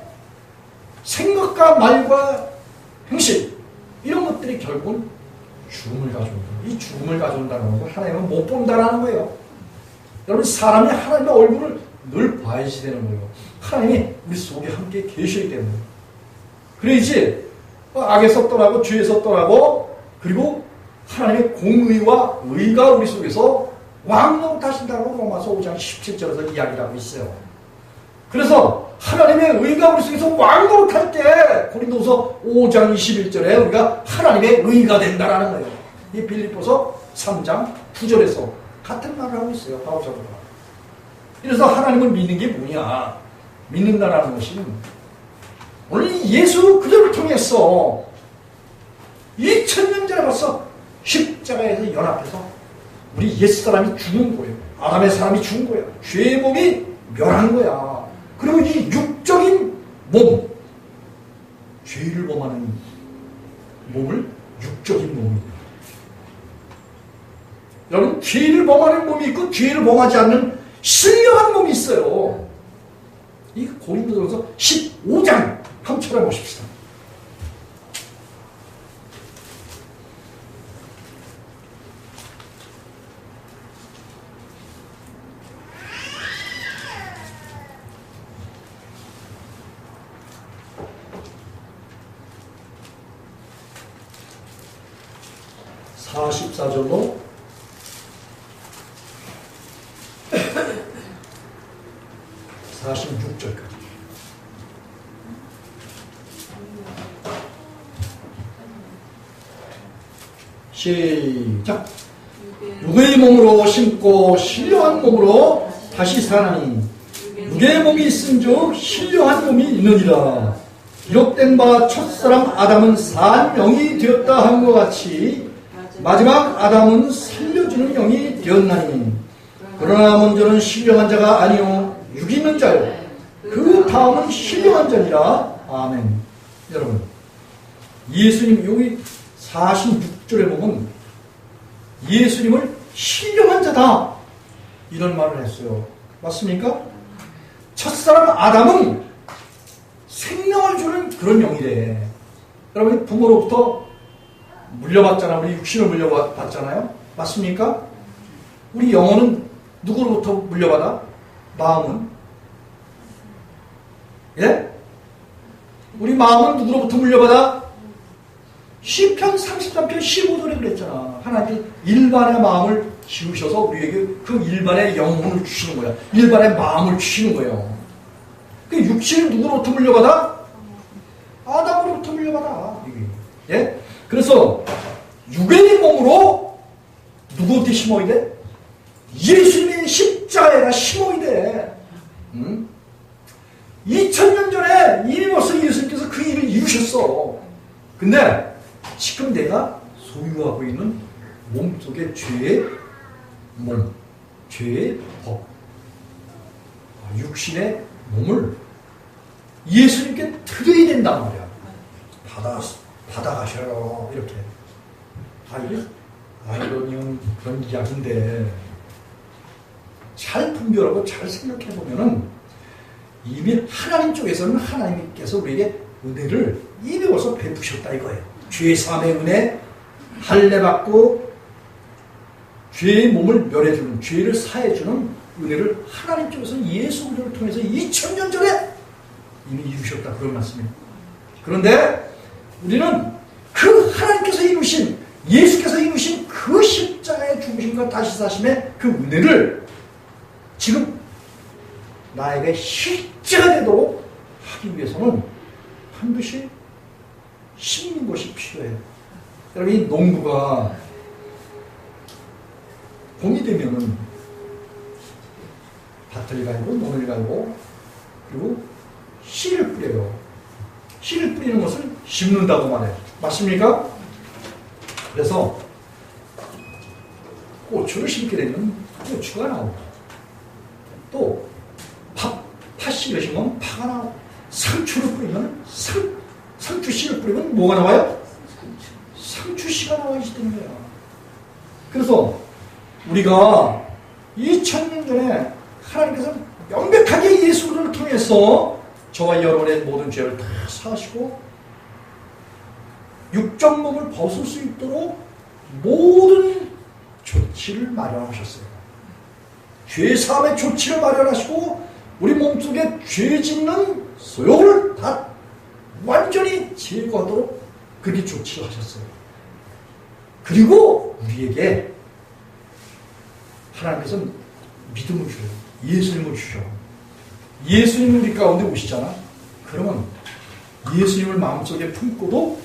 생각과 말과 행실, 이런 것들이 결국은 죽음을 가져온다. 이 죽음을 가져온다는 건 하나님은 못 본다는 거예요. 여러분, 사람이 하나님의 얼굴을 늘 봐야지 되는 거예요. 하나님이 우리 속에 함께 계셔야 되는 거예요. 그래야지 악에서 떠나고 죄에서 떠나고, 그리고 하나님의 공의와 의가 우리 속에서 왕노릇하신다고 로마서 5장 17절에서 이야기를 하고 있어요. 그래서 하나님의 의가 우리 속에서 왕노릇할 때 고린도서 5장 21절에 우리가 하나님의 의가 된다라는 거예요. 이 빌립보서 3장 9절에서 같은 말을 하고 있어요. 바울사도가. 그래서 하나님을 믿는 게 뭐냐? 믿는다라는 것은 오늘 예수 그리스도를 통해서 2000년 전에 벌써 십자가에서 연합해서 우리 옛사람이 죽은 거예요. 아담의 사람이 죽은 거예요. 죄의 몸이 멸한 거야. 그리고 이 육적인 몸, 죄를 범하는 몸을 육적인 몸이에요. 여러분, 죄를 범하는 몸이 있고 죄를 범하지 않는 신령한 몸이 있어요. 이 고린도전서 15장 한번 찾아보십시다. (44절로) 46절까지. 시작. 육의 몸으로 심고 신령한 몸으로 다시 사나니 육의 몸이 있은즉 신령한 몸이 있느니라. 기록된 바 첫사람 아담은 산 영이 되었다 한 것 같이 마지막 아담은 살려주는 영이 되었나니 그러나 먼저는 신령한 자가 아니요 육 있는 자요 그 다음은 신령한 자니라. 아멘. 여러분, 예수님 여기 46절에 보면 예수님을 신령한 자다 이런 말을 했어요. 맞습니까? 첫사람 아담은 생명을 주는 그런 영이래. 여러분, 부모로부터 물려받잖아요. 우리 육신을 물려받잖아요. 맞습니까? 우리 영혼은 누구로부터 물려받아? 마음은? 예? 우리 마음은 누구로부터 물려받아? 시편 33편 15절에 그랬잖아. 하나님이 일반의 마음을 지우셔서 우리에게 그 일반의 영혼을 주시는 거야. 일반의 마음을 주시는 거예요. 그 육신을 누구로부터 물려받아? 아담으로부터 물려받아. 예? 그래서 육의 몸으로 누구한테 심어야 돼? 예수님의 십자가에다 심어야 돼. 2000년 전에 이미 벌써 예수님께서 그 일을 이루셨어. 근데 지금 내가 소유하고 있는 몸속의 죄의 몸, 죄의 법, 육신의 몸을 예수님께 드려야 된단 말이야. 받아가셔요. 이렇게. 이게 아이러니한 그런 이야기인데 잘 분별하고 잘 생각해보면은 이미 하나님 쪽에서는 하나님께서 우리에게 은혜를 이미 벌써 베푸셨다 이거예요. 죄 사함의 은혜, 할례받고 죄의 몸을 멸해주는, 죄를 사해주는 은혜를 하나님 쪽에서 예수 그리스도를 통해서 2000년 전에 이미 이루셨다 그런 말씀입니다. 그런데 우리는 그 하나님께서 이루신, 예수께서 이루신 그 십자가의 죽으심과 다시 사심의 그 은혜를 지금 나에게 실제가 되도록 하기 위해서는 반드시 심는 것이 필요해요. 여러분, 이 농부가 봄이 되면은 밭을 갈고 논을 갈고 그리고 씨를 뿌려요. 씨를 뿌리는 것을 심는다고 말해요. 맞습니까? 그래서 고추를 심게 되면 고추가 나오고 또 팥씨를 심으면 파가 나오고 상추를 뿌리면 상추씨를 뿌리면 뭐가 나와요? 상추씨가 나와야지 되는 거야. 그래서 우리가 2000년 전에 하나님께서 명백하게 예수를 통해서 저와 여러분의 모든 죄를 다 사시고 육적 몸을 벗을 수 있도록 모든 조치를 마련하셨어요. 죄 사함의 조치를 마련하시고 우리 몸속에 죄 짓는 소욕을 다 완전히 제거하도록 그렇게 조치를 하셨어요. 그리고 우리에게 하나님께서 믿음을 주셔요. 예수님을 주셔. 예수님이 우리 가운데 오시잖아. 그러면 예수님을 마음속에 품고도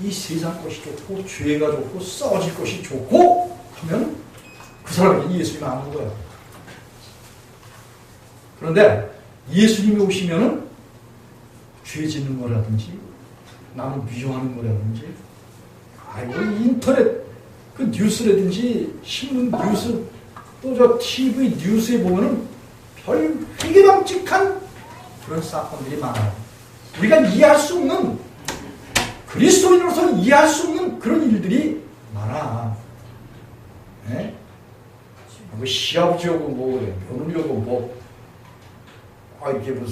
이 세상 것이 좋고 죄가 좋고 싸워질 것이 좋고 하면 그 사람에게 예수님이 아는 거야. 그런데 예수님이 오시면은 죄 짓는 거라든지 남을 미워하는 거라든지 아이고 인터넷 그 뉴스라든지 신문 뉴스 또 저 TV 뉴스에 보면은 별 회개망측한 그런 사건들이 많아요. 우리가 이해할 수 없는 그리스도인으로서 이해할 수 없는 그런 일들이 많아. 네? 뭐 시아버지하고 뭐 며느리하고 뭐 이렇게 뭐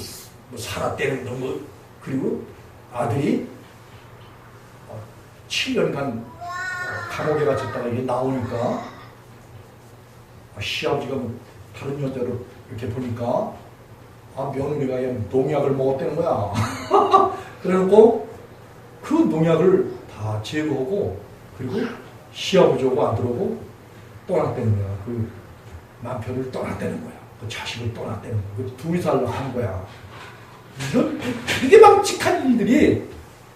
살았대는 뭐 그리고 아들이 7년간 감옥에 갇혔다가 이게 나오니까 시아버지가 뭐 다른 여자로 이렇게 보니까 며느리가 농약을 먹었다는 거야. 그래놓고 그 농약을 다 제거하고 그리고 시아버지하고 아들하고 떠났다는 거야. 그 남편을 떠났다는 거야. 그 자식을 떠났다는 거야. 그 둘이 살려고 한 거야. 이런 되게 망측한 일들이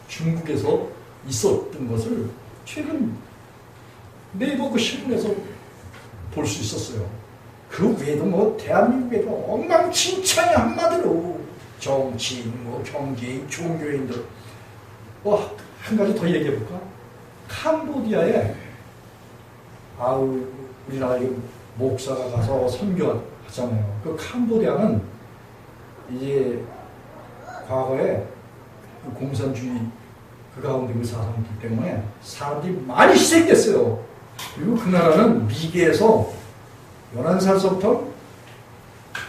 중국에서 있었던 것을 최근 네이버 그 신문에서 볼 수 있었어요. 그 외에도 뭐 대한민국에도 엉망진창이 한마디로 정치인, 뭐 경제인, 종교인들 한 가지 더 얘기해 볼까? 캄보디아에 우리나라 목사가 가서 선교하잖아요. 그 캄보디아는 이제 과거에 그 공산주의 그 가운데 그 사람들 때문에 사람들이 많이 희생됐어요. 그리고 그 나라는 미개에서 11살서부터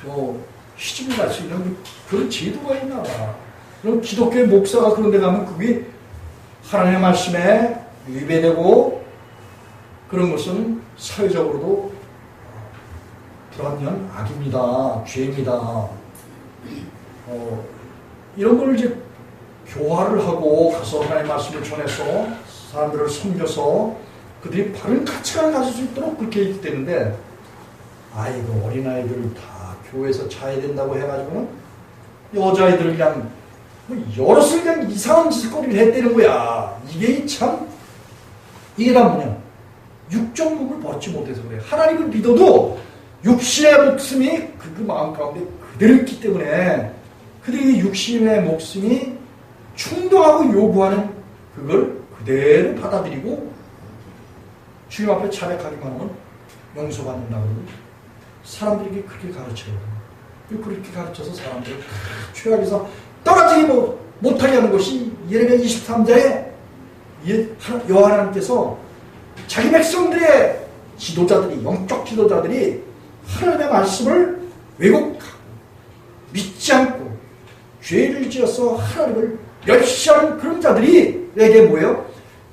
뭐 시집을 갈 수 있는 그런 제도가 있나 봐. 그럼 기독교의 목사가 그런 데 가면 그게 하나님의 말씀에 위배되고 그런 것은 사회적으로도 불합리한 악입니다. 죄입니다. 이런 걸 이제 교화를 하고 가서 하나님의 말씀을 전해서 사람들을 섬겨서 그들이 바른 가치관을 가질 수 있도록 그렇게 있다는데 아이고 어린아이들을 다 교회에서 자야 된다고 해가지고는 여자아이들을 그냥 여럿을 그냥 이상한 짓거리를 했다는 거야. 이게 참 이게 다 뭐냐 육적 몸을 벗지 못해서 그래. 하나님을 믿어도 육신의 목숨이 그 마음 가운데 그대로 있기 때문에 그들이 육신의 목숨이 충동하고 요구하는 그걸 그대로 받아들이고 주님 앞에 자백하기만 하면 용서받는다고 사람들에게 그렇게 가르쳐요. 그렇게 가르쳐서 사람들을 최악에서 떨어지기 못하게 하는 것이 예레미야 23장에 여호와 하나님께서 자기 백성들의 지도자들이 영적 지도자들이 하나님의 말씀을 왜곡하고 믿지 않고 죄를 지어서 하나님을 멸시하는 그런 자들이 내게 뭐예요?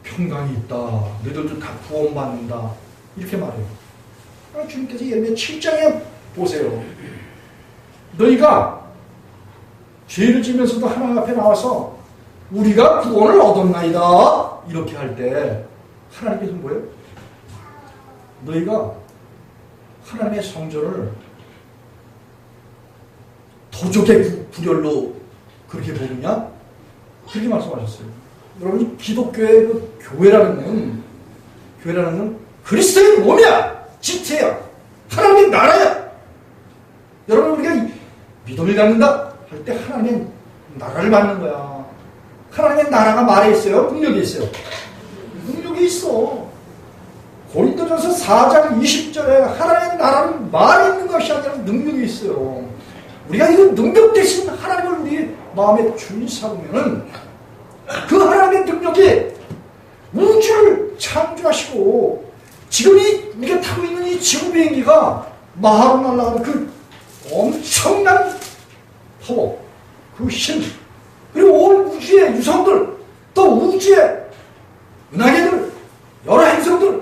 평강이 있다. 너희들도 다 구원받는다. 이렇게 말해요. 주님께서 예레미야 7장에 보세요. 너희가 죄를 지면서도 하나님 앞에 나와서 우리가 구원을 얻었나이다. 이렇게 할 때 하나님께서 뭐예요? 너희가 하나님의 성전을 도적의 불혈로 그렇게 보느냐? 그렇게 말씀하셨어요. 여러분 기독교의 그 교회라는 건 그리스도의 몸이야. 지체야. 하나님의 나라야. 여러분 우리가 믿음을 갖는다 할 때 하나님의 나라를 받는 거야. 하나님의 나라가 말에 있어요? 능력이 있어요? 능력이 있어. 고린도전서 4장 20절에 하나님의 나라는 말에 있는 것이 아니라 능력이 있어요. 우리가 이거 능력 대신 하나님을 우리 마음에 준사하면은 그 하나님의 능력이 우주를 창조하시고 지금 우리가 타고 있는 이 지구 비행기가 마하로 날아가는 그 엄청난 파워, 그 힘, 그리고 온 우주의 유성들, 또 우주의 은하계들, 여러 행성들,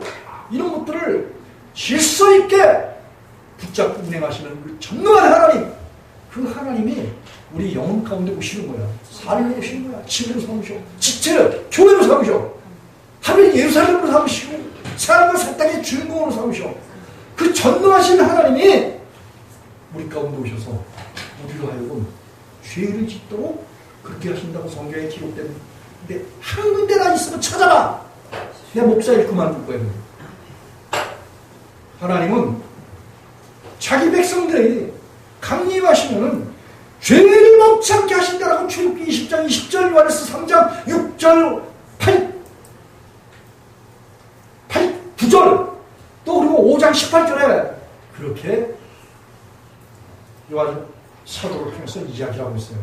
이런 것들을 질서 있게 붙잡고 운행하시는 그 전능한 하나님, 그 하나님이 우리 영혼 가운데 오시는 거야. 삶으로 오시는 거야. 집으로 삼으셔. 지체를 교회로 삼으셔. 하늘 예루살렘으로 삼으시고 사람과 새 땅의 주인공으로 삼으셔. 그 전능하신 하나님이 우리 가운데 오셔서 우리로 하여금 죄를 짓도록 그렇게 하신다고 성경에 기록되는데 한 군데나 있으면 찾아봐. 내 목사일 그만둘 거예요. 하나님은 자기 백성들이 강림하시면은 죄를 먹지 않게 하신다라고 출애굽기 20장 20절, 요한에서 3장 6절 9절 또 그리고 5장 18절에 그렇게 요한 사도를 통해서 이야기를 하고 있어요.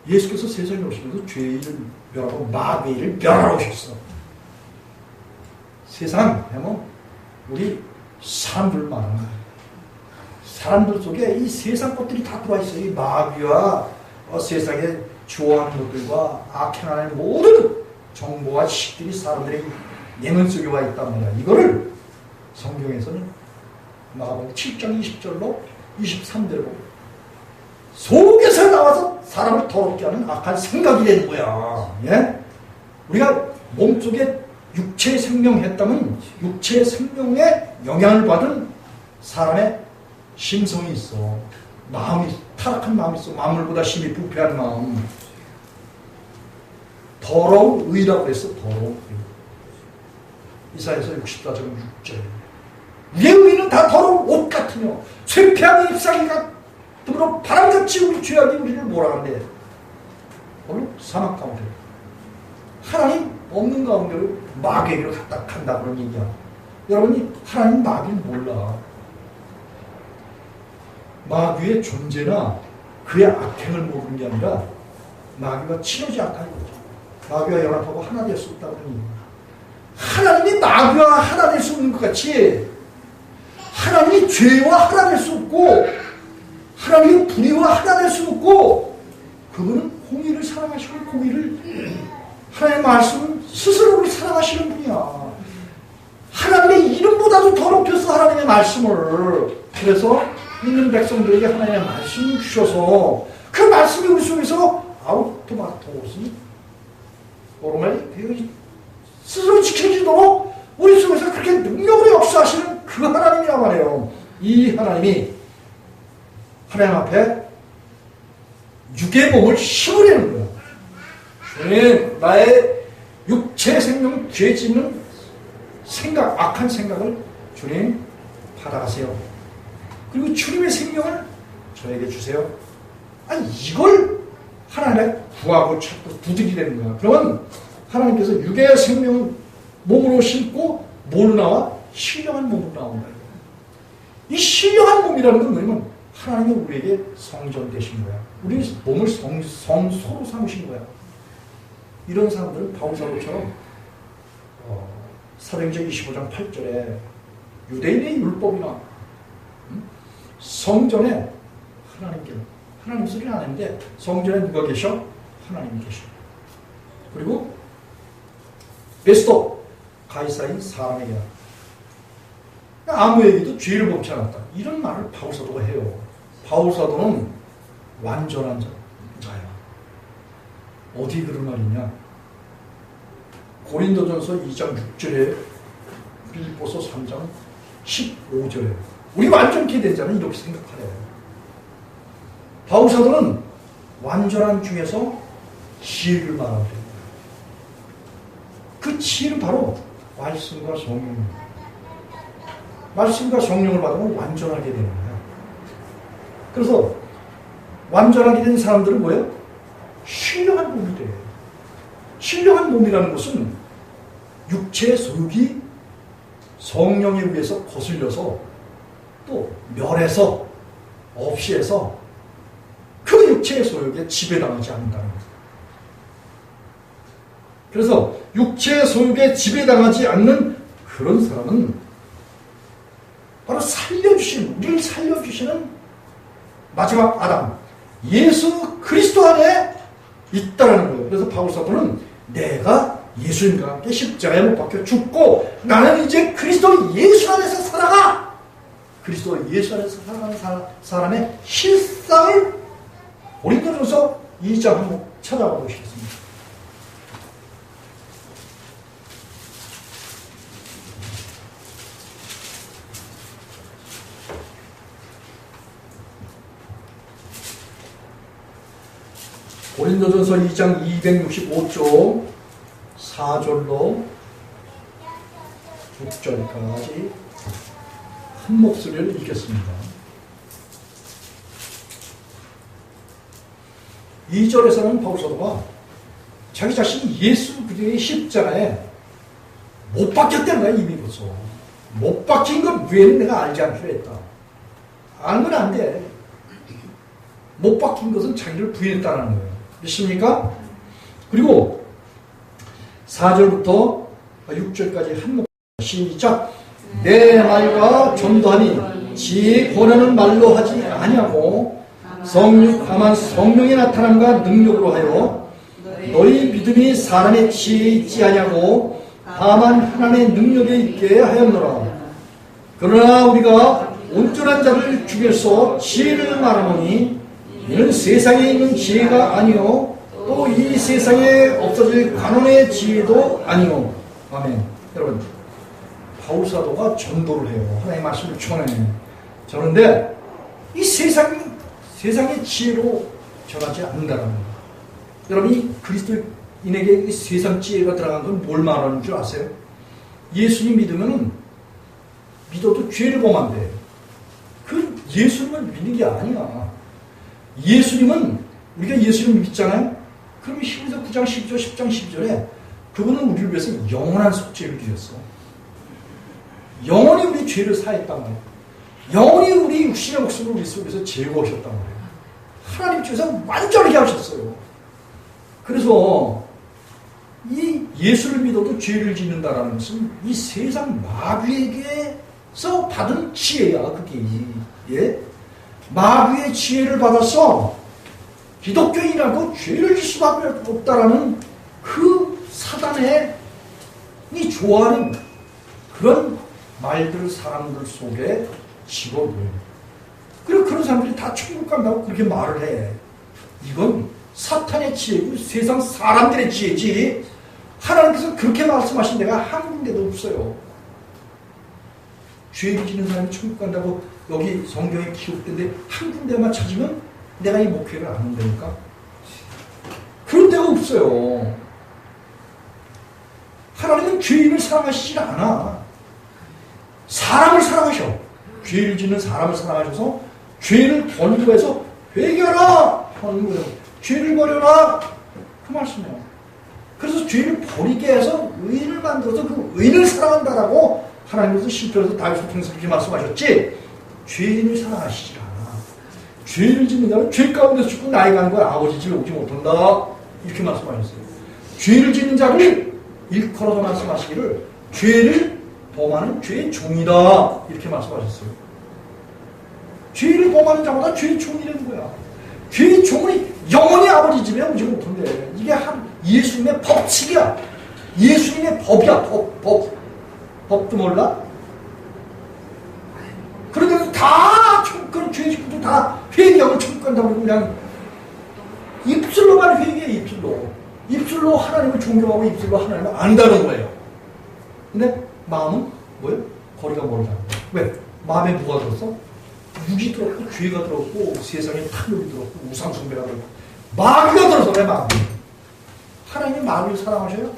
예수께서 세상에 오시면서 죄를 멸하고 마귀를 멸하러 오셨어. 세상 하면 우리 사람들만, 사람들 속에 이 세상 것들이 다 들어와 있어요. 이 마귀와 세상에 좋아하는 것들과 악행하는 모든 정보와 지식들이 사람들의 내면 속에 와 있단 말이야. 이거를 성경에서는 마가복음 7장 20절로 23절로 속에서 나와서 사람을 더럽게 하는 악한 생각이 되는 거야. 예? 우리가 몸속에 육체의 생명했다면 육체의 생명에 영향을 받은 사람의 심성이 있어. 마음이, 타락한 마음이 있어. 만물보다 심히 부패한 마음. 더러운 의라고 했어. 더러운 의. 이사야서 64장 6절. 우리의 의는 다 더러운 옷 같으며 쇠폐한 잎사귀 같으므로 바람같이 우리 죄악이 우리를 몰아간대. 오늘 사막 가운데 하나님 없는 가운데로 마귀에게로 갖다 간다 그런 얘기야. 여러분이 하나님 마귀를 몰라. 마귀의 존재나 그의 악행을 모르는 게 아니라 마귀가 치러지 않다는 거죠. 마귀와 연합하고 하나 될 수 없다는 얘기야. 하나님이 마귀와 하나 될 수 없는 것 같이 하나님이 죄와 하나 될 수 없고 하나님이 불의와 하나 될 수 없고 그분은 공의를 사랑하시고 공의를 하나님의 말씀은 스스로를 사랑하시는 분이야. 하나님의 이름보다도 더 높여서 하나님의 말씀을 그래서 믿는 백성들에게 하나님의 말씀을 주셔서 그 말씀이 우리 속에서 아우토마토스 오로말이 스스로 지켜지도록 우리 속에서 그렇게 능력으로 역사하시는 그 하나님이란 말이에요. 이 하나님이 하나님 앞에 육의 몸을 심으려는 거예요. 주님, 나의 육체 생명 죄 짓는 생각, 악한 생각을 주님 받아가세요. 그리고 주님의 생명을 저에게 주세요. 아니 이걸 하나님의 구하고 찾고 두드리려는 거야. 그러면 하나님께서 육의 생명을 몸으로 심고 뭘로 나와? 신령한 몸으로 나온다. 이 신령한 몸이라는 건 뭐냐면 하나님이 우리에게 성전 되신 거야. 우리 몸을 성소로 삼으신 거야. 이런 사람들은 바울사도처럼 사도행전 25장 8절에 유대인의 율법이나 성전에 하나님 소리는 안 했는데 성전에 누가 계셔? 하나님이 계셔. 그리고 베스토 가이사인 사람에게 아무에게도 죄를 범치 않았다. 이런 말을 바울사도가 해요. 바울사도는 완전한 자야. 어디 그런 말이냐? 고린도전서 2장 6절에 빌립보서 3장 15절에 우리 완전케 되잖아. 이렇게 생각하래. 바울사도는 완전한 중에서 지혜를 말하게 됩니다. 그 지혜는 바로 말씀과 성령입니다. 말씀과 성령을 받으면 완전하게 되는 거야. 그래서 완전하게 된 사람들은 뭐예요? 신령한 몸이 돼. 신령한 몸이라는 것은 육체의 소욕이 성령에 의해서 거슬려서 또 멸해서 없이 해서 그 육체의 소욕에 지배당하지 않는다는 거예요. 그래서 육체의 소욕에 지배당하지 않는 그런 사람은 바로 우리를 살려주시는 마지막 아담, 예수 그리스도 안에 있다라는 거예요. 그래서 바울 사도는 내가 예수님과 함께 십자가에 못 박혀 죽고 나는 이제 그리스도 예수 안에서 살아가! 그리스도 예수 안에서 살아가는 사람의 실상을 고린도전서 2장 한번 찾아가 보시겠습니다. 고린도전서 2장 265쪽 4절로 6절까지 한 목소리를 읽겠습니다. 2절에서는 바울 사도가 자기 자신이 예수 그리스도의 십자가에 못 박혔다는 거야. 이미 벌써 못 박힌 것 외에는 내가 알지 않기로 했다. 알면 안 돼. 못 박힌 것은 자기를 부인했다는 거예요. 믿습니까? 그리고 4절부터 6절까지 한 목 시작. 내 말과 전도하니 지혜의 권하는 말로 하지 아니하고 다만 성령의 나타남과 능력으로 하여 너희 믿음이 사람의 지혜에 있지 아니하고 다만 하나님의 능력에 있게 하였노라. 그러나 우리가 온전한 자를 중에서 지혜를 말하노니 이는 세상에 있는 지혜가 아니요 또 이 세상에 없어질 관원의 지혜도 아니요. 아멘. 여러분, 바울 사도가 전도를 해요. 하나님의 말씀을 전해. 저런데 이 세상의 지혜로 전하지 않는다는 거예요. 여러분이 그리스도인에게 이 세상 지혜가 들어간 건 뭘 말하는 줄 아세요? 예수님 믿어도 죄를 범한대. 그 예수님을 믿는 게 아니야. 예수님은 우리가 예수님 믿잖아요. 그러면 히브리서 9장 10절 10장 10절에 그분은 우리를 위해서 영원한 속죄를 주셨어. 영원히 우리 죄를 사했단 말이에요. 영원히 우리 육신의 목숨을 우리 속에서 제거하셨단 말이에요. 하나님 쪽에서 완전하게 하셨어요. 그래서 이 예수를 믿어도 죄를 짓는다라는 것은 이 세상 마귀에게서 받은 지혜야. 그게 예? 마귀의 지혜를 받아서 기독교인이라고 죄를 질 수밖에 없다라는 그 사단의 이 좋아하는 그런 말들 사람들 속에 집어넣어요. 그리고 그런 사람들이 다 천국 간다고 그렇게 말을 해. 이건 사탄의 지혜고 세상 사람들의 지혜지 하나님께서 그렇게 말씀하신 데가 한 군데도 없어요. 죄를 지는 사람이 천국 간다고 여기 성경에 기록된데 한 군데만 찾으면 내가 이 목회를 안 한다니까? 그런 데가 없어요. 하나님은 죄인을 사랑하시질 않아. 사람을 사랑하셔. 죄를 짓는 사람을 사랑하셔서 죄를 권고해서 회개하라! 하는 거예요. 죄를 버려라! 그 말씀이에요. 그래서 죄를 버리게 해서 의인을 만들어서 그 의인을 사랑한다라고 하나님께서 시편에서 다윗을 통해서 그렇게 말씀하셨지 죄인을 사랑하시질 않아. 죄를 짓는 자는 죄 가운데서 죽고 나이 가는 거야. 아버지 집에 오지 못한다. 이렇게 말씀하셨어요. 죄를 짓는 자를 일컬어서 말씀하시기를 죄를 범하는 죄의 종이다. 이렇게 말씀하셨어요. 죄를 범하는 자마다 죄의 종이 되는 거야. 죄의 종은 영원히 아버지 집에 오지 못한대. 이게 예수님의 법칙이야. 예수님의 법이야. 법도 몰라? 그런데 다 그런 죄 짓고도 다 회개하고 천국 간다고 그냥 입술로만 회개해. 입술로 하나님을 존경하고 입술로 하나님을 안다는 거예요. 근데 마음은 뭐예요? 거리가 멀잖아. 왜? 마음에 뭐가 들었어? 육이 들었고 죄가 들었고 세상에 탐욕이 들었고 우상숭배가 들었고 마귀가 들어서 왜 마귀? 하나님이 마귀를 사랑하셔요?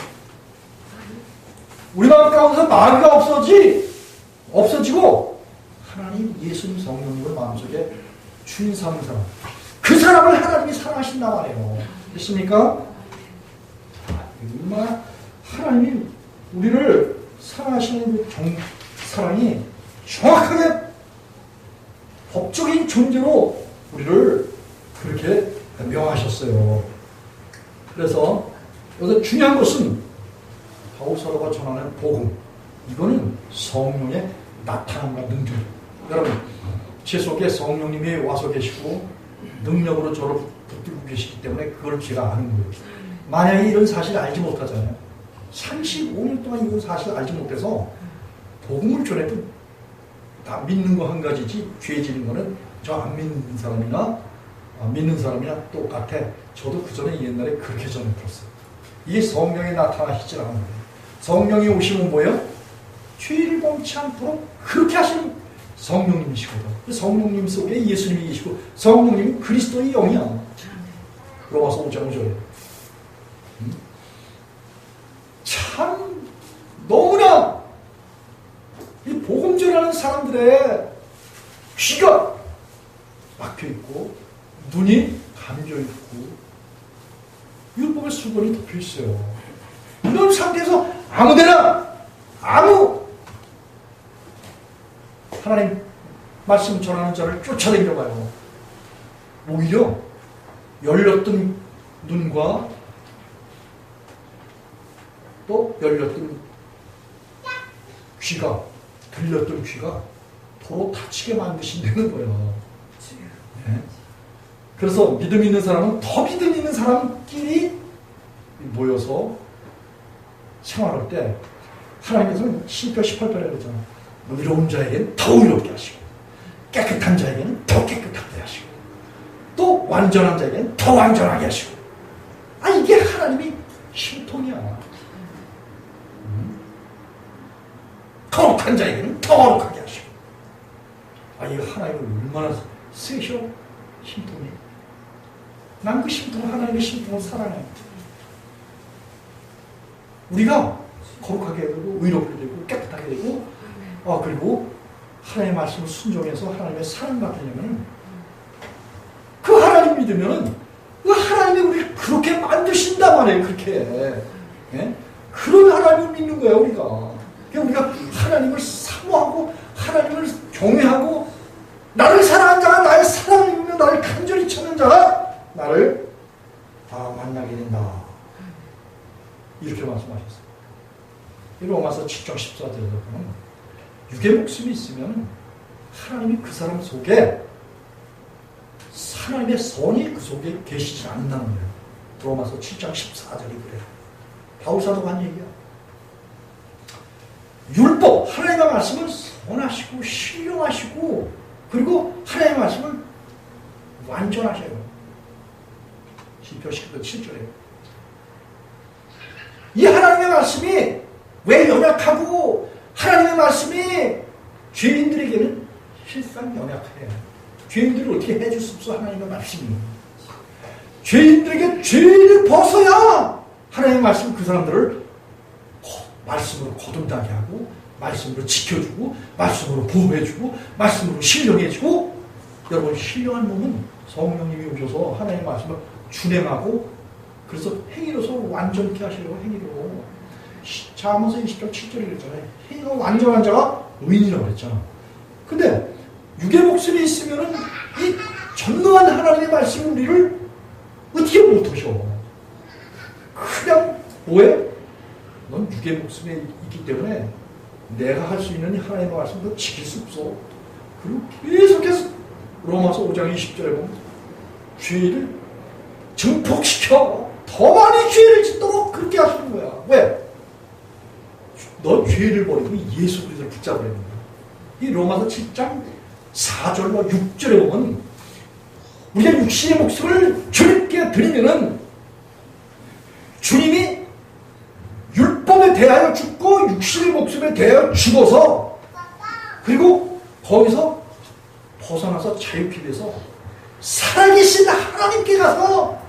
우리 마음 가운데서 마귀가 없어지고 하나님 예수님 성령님을 마음속에 주인 삼은 사람, 그 사람을 하나님이 사랑하신단 말이에요. 됐습니까? 얼마나 하나님이 우리를 사랑하시는 그 사랑이 정확하게 법적인 존재로 우리를 그렇게 명하셨어요. 그래서 여기서 중요한 것은 바울 사도가 전하는 복음, 이거는 성령의 나타남과 능력. 여러분, 제 속에 성령님이 와서 계시고 능력으로 저를 붙들고 계시기 때문에 그걸 제가 아는 거예요. 만약에 이런 사실을 알지 못하잖아요. 35년 동안 이런 사실을 알지 못해서 복음을 전해도 다 믿는 거 한 가지지 죄지는 거는 저 안 믿는 사람이나 믿는 사람이나 똑같아. 저도 그 전에 옛날에 그렇게 전해 들었어요. 이게 성령이 나타나시질 않은 거예요. 성령이 오시면 뭐예요? 죄를 범치 않도록 그렇게 하시는 성령님이시거든. 성령님 속에 예수님이 계시고 성령님은 그리스도의 영이야. 로마서 5장 5절에. 참 너무나 이 복음 전하는 사람들의 귀가 막혀있고 눈이 감겨있고 율법의 수건이 덮여있어요. 이런 상태에서 아무데나 하나님 말씀 전하는 자를 쫓아다녀봐요. 오히려 열렸던 눈과 또 열렸던 귀가, 들렸던 귀가 도로 다치게 만드신다는 거예요. 네. 그래서 믿음 있는 사람은 더 믿음 있는 사람끼리 모여서 생활할 때 하나님께서는 시편 18편에 그러잖아요. 의로운 자에게는 더 의롭게 하시고 깨끗한 자에게는 더 깨끗하게 하시고 또 완전한 자에게는 더 완전하게 하시고 이게 하나님이 신통이야. 거룩한 자에게는 더 거룩하게 하시고 이 하나님은 얼마나 세셔 신통이. 난 그 신통, 하나님의 신통을 사랑해. 우리가 거룩하게 되고 의롭게 되고 깨끗하게 되고 그리고 하나님의 말씀을 순종해서 하나님의 사랑받으려면 그 하나님 믿으면 그 하나님이 우리를 그렇게 만드신단 말이에요. 그렇게. 예? 그런 하나님을 믿는 거예요. 우리가 하나님을 사모하고 하나님을 경외하고 나를 사랑하는 자가 나의 사랑을 입으며 나를 간절히 찾는 자가 나를 만나게 된다. 이렇게 말씀하셨어요. 이 로마서 7장 14절에서 보면 육의 목숨이 있으면 하나님이 그 사람 속에 하나님의 선이 그 속에 계시지 않는다는 거예요. 로마서 7장 14절이 그래요. 바울 사도가 한 얘기야. 율법, 하나님의 말씀을 선하시고 신령하시고 그리고 하나님의 말씀을 완전하셔요. 시편 19편 7절에 이 하나님의 말씀이 왜 연약하고 하나님의 말씀이 죄인들에게는 실상 연약해요. 죄인들을 어떻게 해줄 수 없어. 하나님의 말씀이 죄인들에게 죄를 벗어야 하나님의 말씀 그 사람들을 말씀으로 거듭나게 하고 말씀으로 지켜주고 말씀으로 보호해주고 말씀으로 신령해주고. 여러분, 신령한 몸은 성령님이 오셔서 하나님의 말씀을 준행하고 그래서 행위로서 완전케 하시려고. 행위로 잠언서 20장 7절에 그랬잖아요. 행위가 완전한 자가 의인이라고 그랬잖아. 근데 육의 목숨이 있으면은 이 전능한 하나님의 말씀이 우리를 어떻게 못하셔. 그냥 뭐해? 넌 육의 목숨에 있기 때문에 내가 할 수 있는 하나님의 말씀도 지킬 수 없어. 그리고 계속해서 로마서 5장 20절에 보면 죄를 증폭시켜 더 많이 죄를 짓도록 그렇게 하시는 거야. 왜? 너 죄를 버리고 예수 그리스도를 붙잡으려는 거야. 이 로마서 7장 4절과 6절에 보면 우리가 육신의 목숨을 주님께 드리면은 주님이 율법에 대하여 죽고 육신의 목숨에 대하여 죽어서 그리고 거기서 벗어나서 자유케 돼서 살아계신 하나님께 가서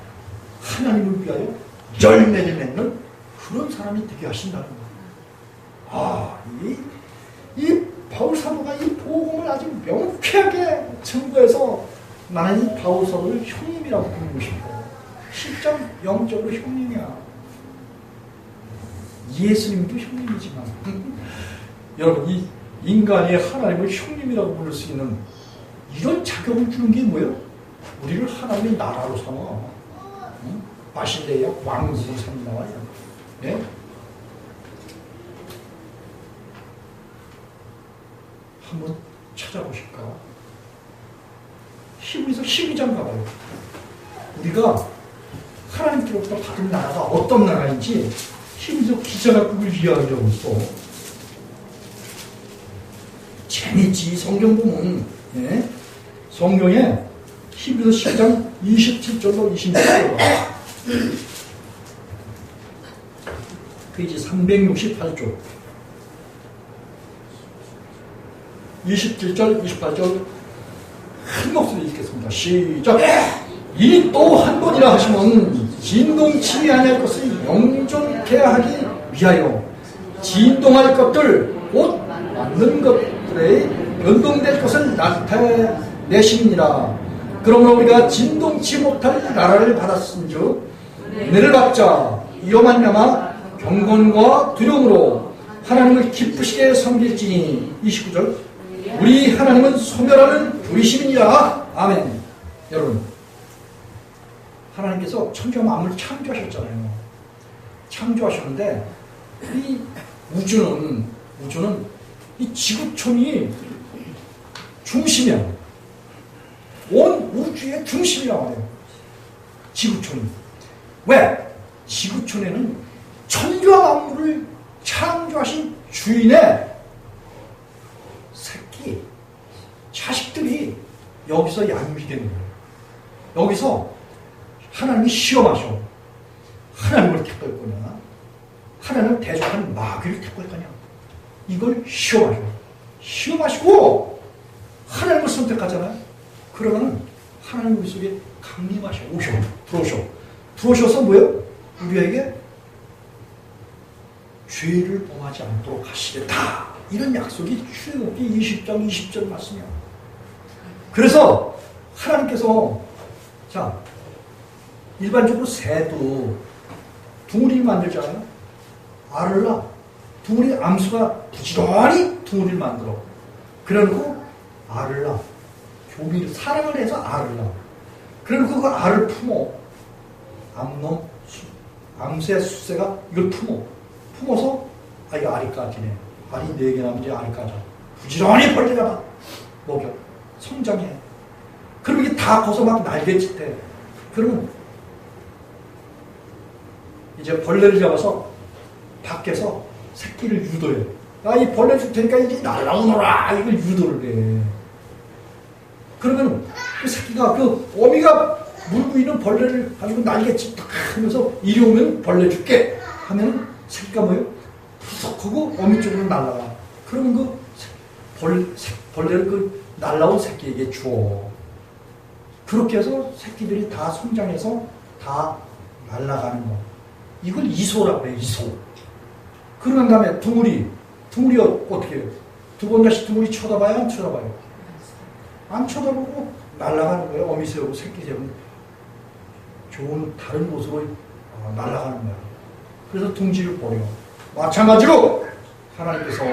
하나님을 위하여 열매를 맺는 그런 사람이 되게 하신다는 거예요. 이 바울 사도가 이 복음을 아주 명쾌하게 증거해서 나는 이 바울 사도를 형님이라고 부르고 싶어. 실전 영적으로 형님이야. 예수님도 형님이지만 여러분, 이 인간이 하나님을 형님이라고 부를 수 있는 이런 자격을 주는 게 뭐예요? 우리를 하나님의 나라로 삼아. 바실레야 왕으로 삼나와요. 예? 한번 찾아보실까? 히브리서 12장 가봐요. 우리가 하나님께로부터 받은 나라가 어떤 나라인지 히브리서 기자가 그걸 이야기하고 있어. 재밌지. 성경 보면. 예? 성경에 히브리서 10장 27절로 26절로 페이지 368쪽 27절 28절 큰 목소리 읽겠습니다. 시작. 이니 또 한 번이라 하시면 진동치 아니할 것을 영존케 하기 위하여 진동할 것들 곧 맞는 것들에 변동될 것을 나타내시니라. 그러므로 우리가 진동치 못할 나라를 받았은즉 은혜를 받자. 이로 말미암아 경건과 두려움으로 하나님을 기쁘시게 섬길지니. 29절 우리 하나님은 소멸하는 부리심이니라. 아멘. 여러분, 하나님께서 천지와 만물을 창조하셨잖아요. 창조하셨는데 이 우주는 이 지구촌이 중심이야. 온 우주의 중심이라고 말해요. 지구촌이. 왜? 지구촌에는 천지와 만물을 창조하신 주인의 새끼, 자식들이 여기서 양육되는 거예요. 여기서 하나님이 시험하셔. 하나님을 택할 거냐? 하나님을 대적하는 마귀를 택할 거냐? 이걸 시험하셔. 시험하시고 하나님을 선택하잖아요. 그러면 하나님 우리 속에 강림하셔. 들어오셔서 뭐예요? 우리에게 죄를 범하지 않도록 하시겠다. 이런 약속이 출애굽기 20장 20절 말씀이야. 그래서 하나님께서 자 일반적으로 새도 둥우리를 만들잖아요. 알을 낳아. 둥우리 암수가 부지런히 둥우리를 만들어. 그래놓고 알을 낳아. 교미를 사랑을 해서 알을 낳아. 그래놓고 그 알을 품어. 암수의 숫새가 이걸 품어서 이거 알이 까지네. 알이 4개 나면 이제 알이 까져. 부지런히 벌레가 먹여. 성장해. 그럼 이게 다 커서 막 날개짓해. 그러면 이제 벌레를 잡아서 밖에서 새끼를 유도해. 이 벌레 줄 테니까 이제 날라오너라. 이걸 유도를 해. 그러면 그 새끼가 그 어미가 물고 있는 벌레를 가지고 날개짓 하면서 이리 오면 벌레 줄게 하면 새끼가 뭐예요? 푸석하고 어미 쪽으로 날아가. 그러면 그 벌레를 그 날라온 새끼에게 줘. 그렇게 해서 새끼들이 다 성장해서 다 날아가는 거. 이걸 이소라고 해요. 이소. 그러는 다음에 둥우리 어떻게 해요? 두 번 다시 둥우리 쳐다봐요? 안 쳐다봐요? 안 쳐다보고 날아가는 거예요. 어미 새우고 새끼 새우는 좋은 다른 곳으로 날아가는 거예요. 그래서 둥지를 버려. 마찬가지로 하나님께서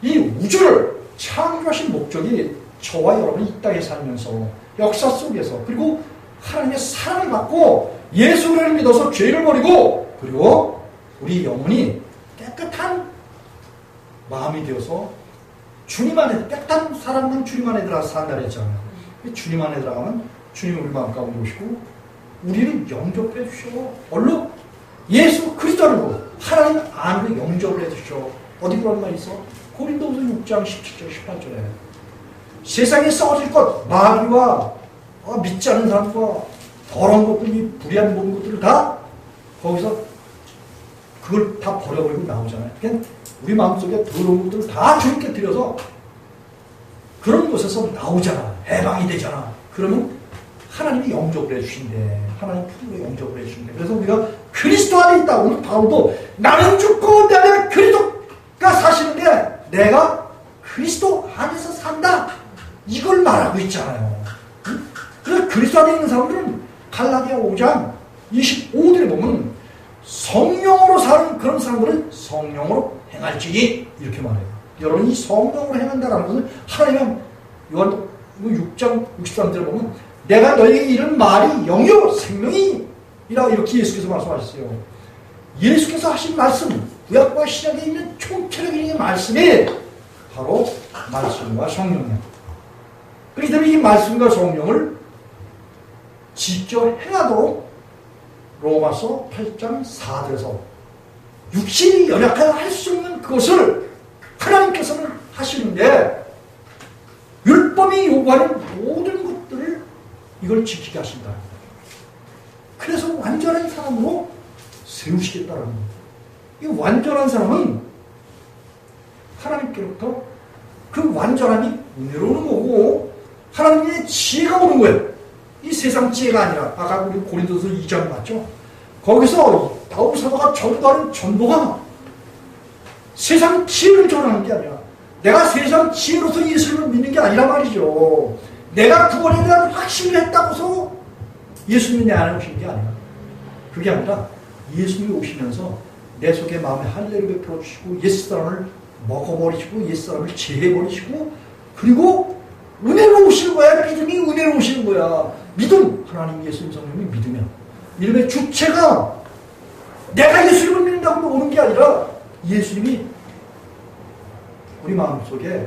이 우주를 창조하신 목적이 저와 여러분이 이 땅에 살면서 역사 속에서 그리고 하나님의 사랑을 받고 예수를 믿어서 죄를 버리고 그리고 우리 영혼이 깨끗한 마음이 되어서 주님 안에 깨끗한 사람만 주님 안에 들어가서 산다 그랬잖아요. 주님 안에 들어가면 주님 우리 마음 가운데 오시고 우리를 영접해 주시오. 얼른 예수 그리스도로 하나님 안으로 영접을 해 주시오. 어디 그런 말이 있어? 고린도후서 6장 17절 18절에 세상에 싸워질 것 마귀와 믿지 않는 사람과 더러운 것들, 불의한 모든 것들을 다 거기서 그걸 다 버려버리고 나오잖아요. 그러니까 우리 마음속에 더러운 것들을 다 주님께 드려서 그런 곳에서 나오잖아. 해방이 되잖아. 그러면 하나님이 영접을 해주신대. 하나님 품으로 영접을 해주신대. 그래서 우리가 그리스도 안에 있다. 오늘 바울도 나는 죽고 내 안에 그리스도가 사시는데 내가 그리스도 안에서 산다. 이걸 말하고 있잖아요. 그래서 그리스도 안에 있는 사람들은 갈라디아 5장 25절에 보면 성령으로 사는 그런 사람들은 성령으로 행할지니 이렇게 말해요. 여러분 이 성령으로 행한다라는 것은 하나님은 요한 6장 63절에 보면 내가 너에게 이런 말이 영이요 생명이라 이렇게 예수께서 말씀하셨어요. 예수께서 하신 말씀 구약과 신약에 있는 총체적인 말씀이 바로 말씀과 성령이야. 그렇기 때문에 이 말씀과 성령을 직접 행하도록 로마서 8장 4절에서 육신이 연약하여 할 수 없는 그것을 하나님께서는 하시는데 율법이 요구하는 모든 것들을 이걸 지키게 하신다. 그래서 완전한 사람으로 세우시겠다는 겁니다. 이 완전한 사람은 하나님께로부터 그 완전함이 은혜로 오는 거고 하나님의 지혜가 오는 거예요. 이 세상 지혜가 아니라 아까 우리 고린도서 2장 봤죠? 거기서 바울 사도가 전도하는 전도가 세상 지혜를 전하는 게 아니라 내가 세상 지혜로서 예수를 믿는 게 아니란 말이죠. 내가 구원에 대한 확신을 했다고서 예수님이 내 안에 오신 게 아니라 그게 아니라 예수님이 오시면서 내 속에 마음에 할례를 베풀어 주시고 옛사람을 먹어버리시고 옛사람을 제해버리시고 그리고 은혜로 오시는 거야. 믿음이 은혜로 오시는 거야. 믿음, 하나님 예수님 성령이 믿으면 믿음의 주체가 내가 예수님을 믿는다고 오는 게 아니라 예수님이 우리 마음속에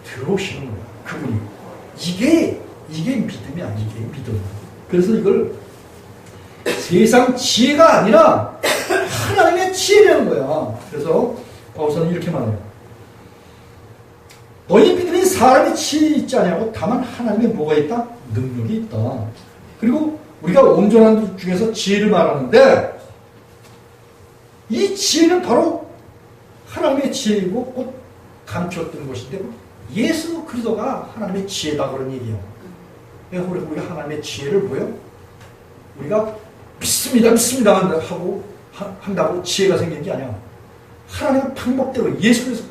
들어오시는 거야. 그분이. 이게 믿음이야. 이게 믿음. 그래서 이걸 세상 지혜가 아니라 하나님의 지혜라는 거야. 그래서 바울서는 이렇게 말해요. 너희 믿음이 사람의 지혜에 있지 않냐고 다만 하나님의 뭐가 있다? 능력이 있다. 그리고 우리가 온전한 중에서 지혜를 말하는데 이 지혜는 바로 하나님의 지혜이고 곧 감추었던 것인데 예수 그리스도가 하나님의 지혜다 그런 얘기예요. 우리가 하나님의 지혜를 뭐예요? 우리가 믿습니다 하고 한다고 지혜가 생긴 게 아니야. 하나님의 방법대로 예수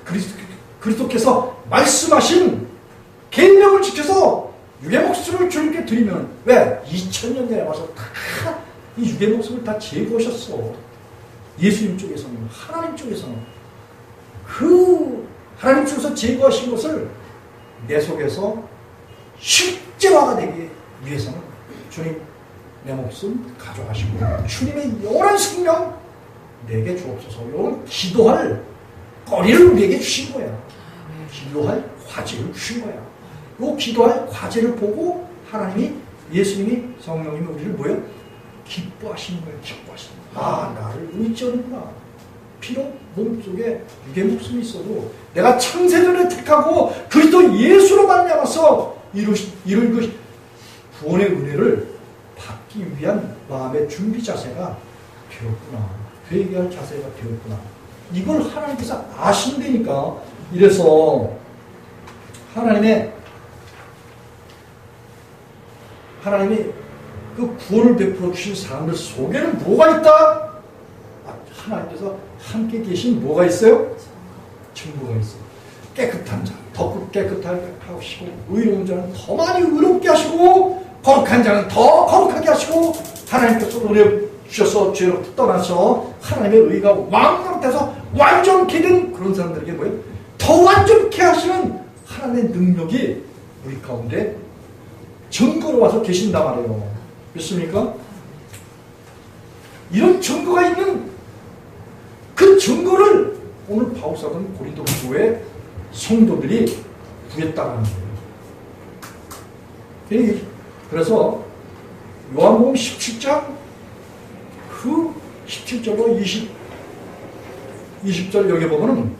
그리스도께서 말씀하신 계명을 지켜서 육의 목숨을 주님께 드리면 왜? 2000년 전에 와서 다 이 육의 목숨을 다 제거하셨어. 예수님 쪽에서는 하나님 쪽에서는 그 하나님 쪽에서 제거하신 것을 내 속에서 실제화가 되기 위해서는 주님 내 목숨 가져가시고 주님의 영원한 생명 내게 주옵소서. 이런 기도할 거리를 우리에게 주신 거야. 기도할 과제를 주신 거야. 이 기도할 과제를 보고 하나님이 예수님이 성령님이 우리를 뭐예요? 기뻐하시는 거예요. 기뻐하시는 거예요. 아, 나를 의지하는구나. 비록 몸속에 육의 목숨이 있어도 내가 창세전에 택하고 그리스도 예수로 말미암아서 이룬 그 구원의 은혜를 받기 위한 마음의 준비 자세가 되었구나. 회개할 자세가 되었구나. 이걸 하나님께서 아신다니까. 이래서 하나님이 그 구원을 베풀어 주신 사람들 속에는 뭐가 있다? 하나님께서 함께 계신 뭐가 있어요? 증거가 있어요. 깨끗한 자, 더 깨끗하게 하시고 의로운 자는 더 많이 의롭게 하시고 거룩한 자는 더 거룩하게 하시고 하나님께서 은혜 주셔서 죄로 떠나서 하나님의 의가 왕성돼서 완전케 된 그런 사람들에게 뭐예요? 더 완전케 하시는 하나님의 능력이 우리 가운데 증거로 와서 계신단 말이에요. 믿습니까? 이런 증거가 있는 그 증거를 오늘 바울사도는 고린도 교회 성도들이 구했다는 거예요. 그래서 요한복음 17장 그 17절로 20절 여기 보면은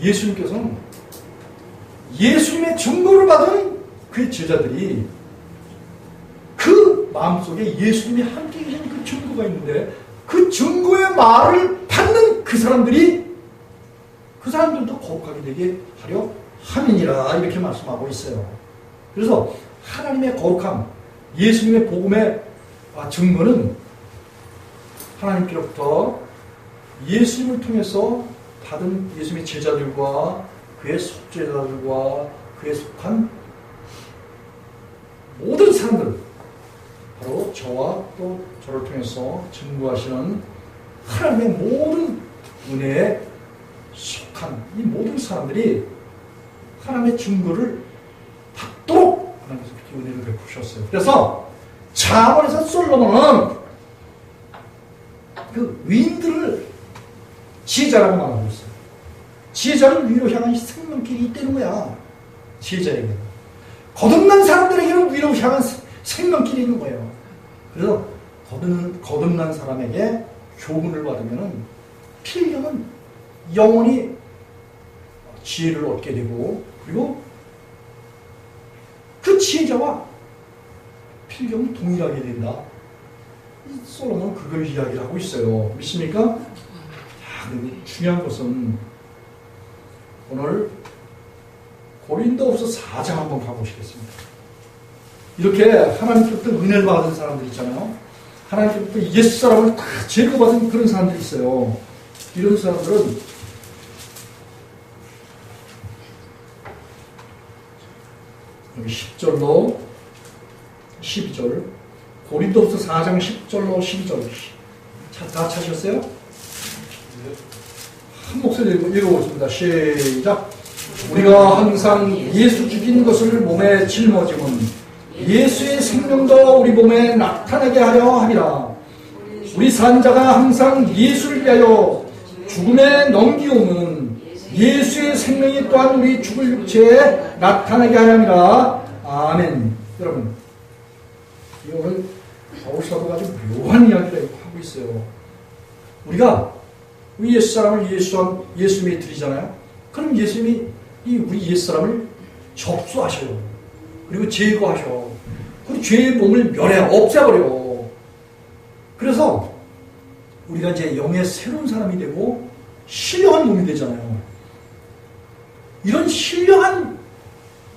예수님께서는 예수님의 증거를 받은 그의 제자들이 그 마음속에 예수님이 함께 계신 그 증거가 있는데 그 증거의 말을 받는 그 사람들도 거룩하게 되게 하려 함이니라 이렇게 말씀하고 있어요. 그래서 하나님의 거룩함, 예수님의 복음의 증거는 하나님께로부터 예수님을 통해서 받은 예수님의 제자들과 그의 속죄자들과 그에 속한 모든 사람들, 바로 저와 또 저를 통해서 증거하시는 하나님의 모든 은혜에 속한 이 모든 사람들이 하나님의 증거를 받도록 하나님께서 그렇게 은혜를 베푸셨어요. 그래서 잠언에서 솔로몬은 그 위인들을 지혜자라고 말하고 있어요. 지혜자는 위로 향한 생명길이 있다는 거야. 지혜자에게는. 거듭난 사람들에게는 위로 향한 생명길이 있는 거예요. 그래서 거듭난 사람에게 교훈을 받으면 필경은 영원히 지혜를 얻게 되고, 그리고 그 지혜자와 필경은 동일하게 된다. 솔로몬은 그걸 이야기를 하고 있어요. 믿습니까? 자, 근데 중요한 것은 오늘 고린도후서 4장 한번 가보시겠습니다. 이렇게 하나님께부터 은혜를 받은 사람들 있잖아요. 하나님께부터 옛사람을 다 제거받은 그런 사람들이 있어요. 이런 사람들은 여기 10절로 12절, 고린도후서 4장 10절로 12절 다 찾으셨어요? 한 목소리로 읽어보겠습니다. 시작. 우리가 항상 예수 죽인 것을 몸에 짊어지면 예수의 생명도 우리 몸에 나타나게 하려 함이라. 우리 산자가 항상 예수를 위하여 죽음에 넘기오면 예수의 생명이 또한 우리 죽을 육체에 나타나게 하려 함이라. 아멘. 여러분, 오늘 바울사도가 아주 묘한 이야기를 하고 있어요. 우리가 우리 옛사람을 예수님에 드리잖아요. 그럼 예수님이 우리 옛사람을 접수하셔요. 그리고 제거하셔. 그리고 죄의 몸을 멸해 없애버려. 그래서 우리가 이제 영의 새로운 사람이 되고 신령한 몸이 되잖아요. 이런 신령한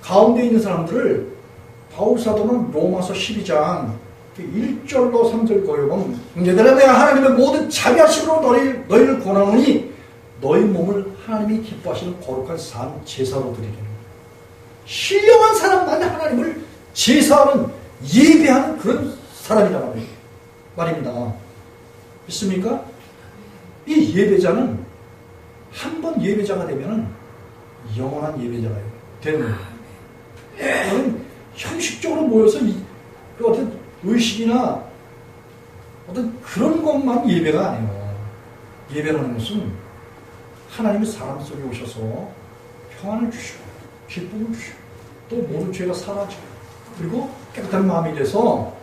가운데 있는 사람들을 바울사도는 로마서 12장 1절로 3절 거여보면, 얘들아 내가 하나님의 모든 자비하심으로 너희를 권하노니 너희 몸을 하나님이 기뻐하시는 거룩한 산 제사로 드리리라. 신령한 사람만 하나님을 제사하는, 예배하는 그런 사람이란 말입니다. 믿습니까? 이 예배자는 한 번 예배자가 되면 영원한 예배자가 되는 거예요. 저는 형식적으로 모여서 그 어떤 의식이나 어떤 그런 것만 예배가 아니에요. 예배라는 것은 하나님이 사람 속에 오셔서 평안을 주시고 기쁨을 주시고 또 모든 죄가 사라지고 그리고 깨끗한 마음이 돼서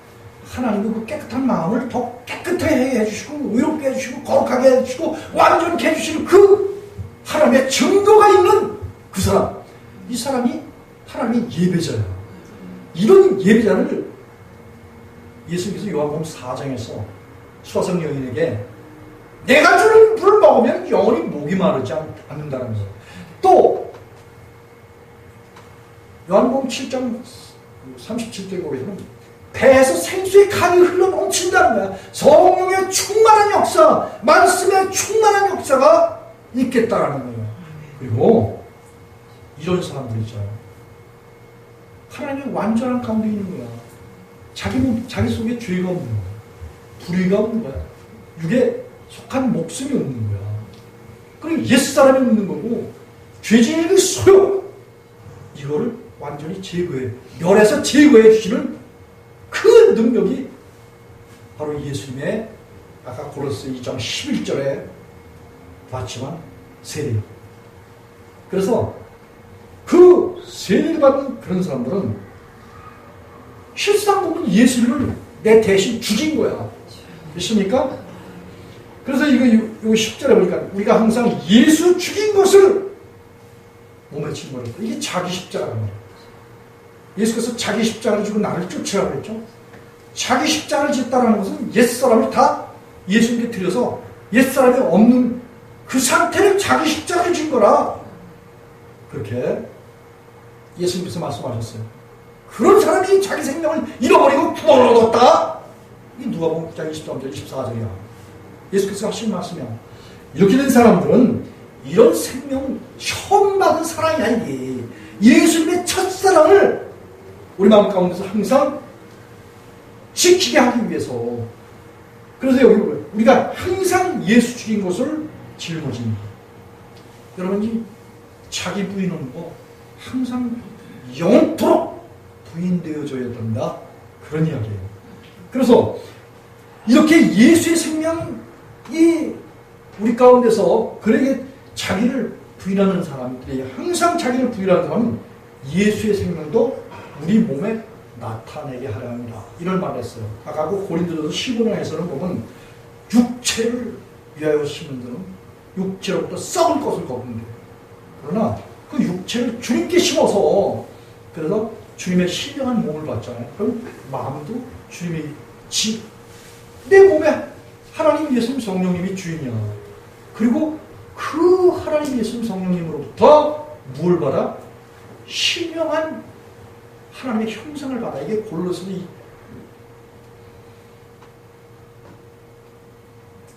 하나님도 그 깨끗한 마음을 더 깨끗하게 해주시고 의롭게 해주시고 거룩하게 해주시고 완전케 해주시는 그 하나님의 증거가 있는 그 사람, 이 사람이 하나님의 예배자예요. 이런 예배자를 예수님께서 요한복음 4장에서 수화성 여인에게 내가 주는 물을 먹으면 영원히 목이 마르지 않는다는 거예요. 또 요한복음 7장 37절에 보면 배에서 생수의 강이 흘러 넘친다는 거야. 성령의 충만한 역사, 말씀의 충만한 역사가 있겠다라는 거예요. 그리고 이런 사람들 있잖아요. 하나님의 완전한 가운데 있는 거야. 자기 속에 죄가 없는 거야. 불의가 없는 거야. 육에 속한 목숨이 없는 거야. 그리고 옛사람이 없는 거고 죄진의 소용, 이거를 완전히 제거해, 멸해서 제거해 주시는 그 능력이 바로 예수님의 아까 고로스 2장 11절에 봤지만 세례. 그래서 그 세례를 받은 그런 사람들은 실상 보면 예수님을 내 대신 죽인 거야. 믿습니까? 그래서 이거 10절에 보니까 우리가 항상 예수 죽인 것을 몸에 짊어졌다. 이게 자기 십자가라는 거예요. 예수께서 자기 십자가를 지고 나를 쫓으라고 했죠. 자기 십자가를 짓다라는 것은 옛사람을 다 예수님께 드려서 옛사람이 없는 그 상태를 자기 십자가를 진 거라. 그렇게 예수님께서 말씀하셨어요. 그런 사람이 자기 생명을 잃어버리고 구원을 얻었다. 이게 누가복음 9장 23절 24절이야. 예수께서 하신 말씀이야. 이렇게 된 사람들은 이런 생명 처음 받은 사랑이 아니기, 예수님의 첫사랑을 우리 마음 가운데서 항상 지키게 하기 위해서. 그래서 여기 우리가 항상 예수 죽인 것을 짊어집니다. 여러분이 자기 부인하는 거 항상 영토록 부인되어져야 된다. 그런 이야기예요. 그래서 이렇게 예수의 생명이 우리 가운데서 그에게 자기를 부인하는 사람들이 항상 자기를 부인하는 사람은 예수의 생명도 우리 몸에 나타내게 하려 합니다. 이런 말을 했어요. 아까 그 고린도전서 15장에서는 보면 육체를 위하여 심은 자는 육체로부터 썩을 것을 거둔대. 그러나 그 육체를 주님께 심어서 그래서 주님의 신령한 몸을 받잖아요. 그럼 마음도 주님의 내 몸에 하나님 예수님 성령님이 주인이야. 그리고 그 하나님 예수님 성령님으로부터 무엇을 받아? 신령한 하나님의 형상을 받아. 이게 골로새서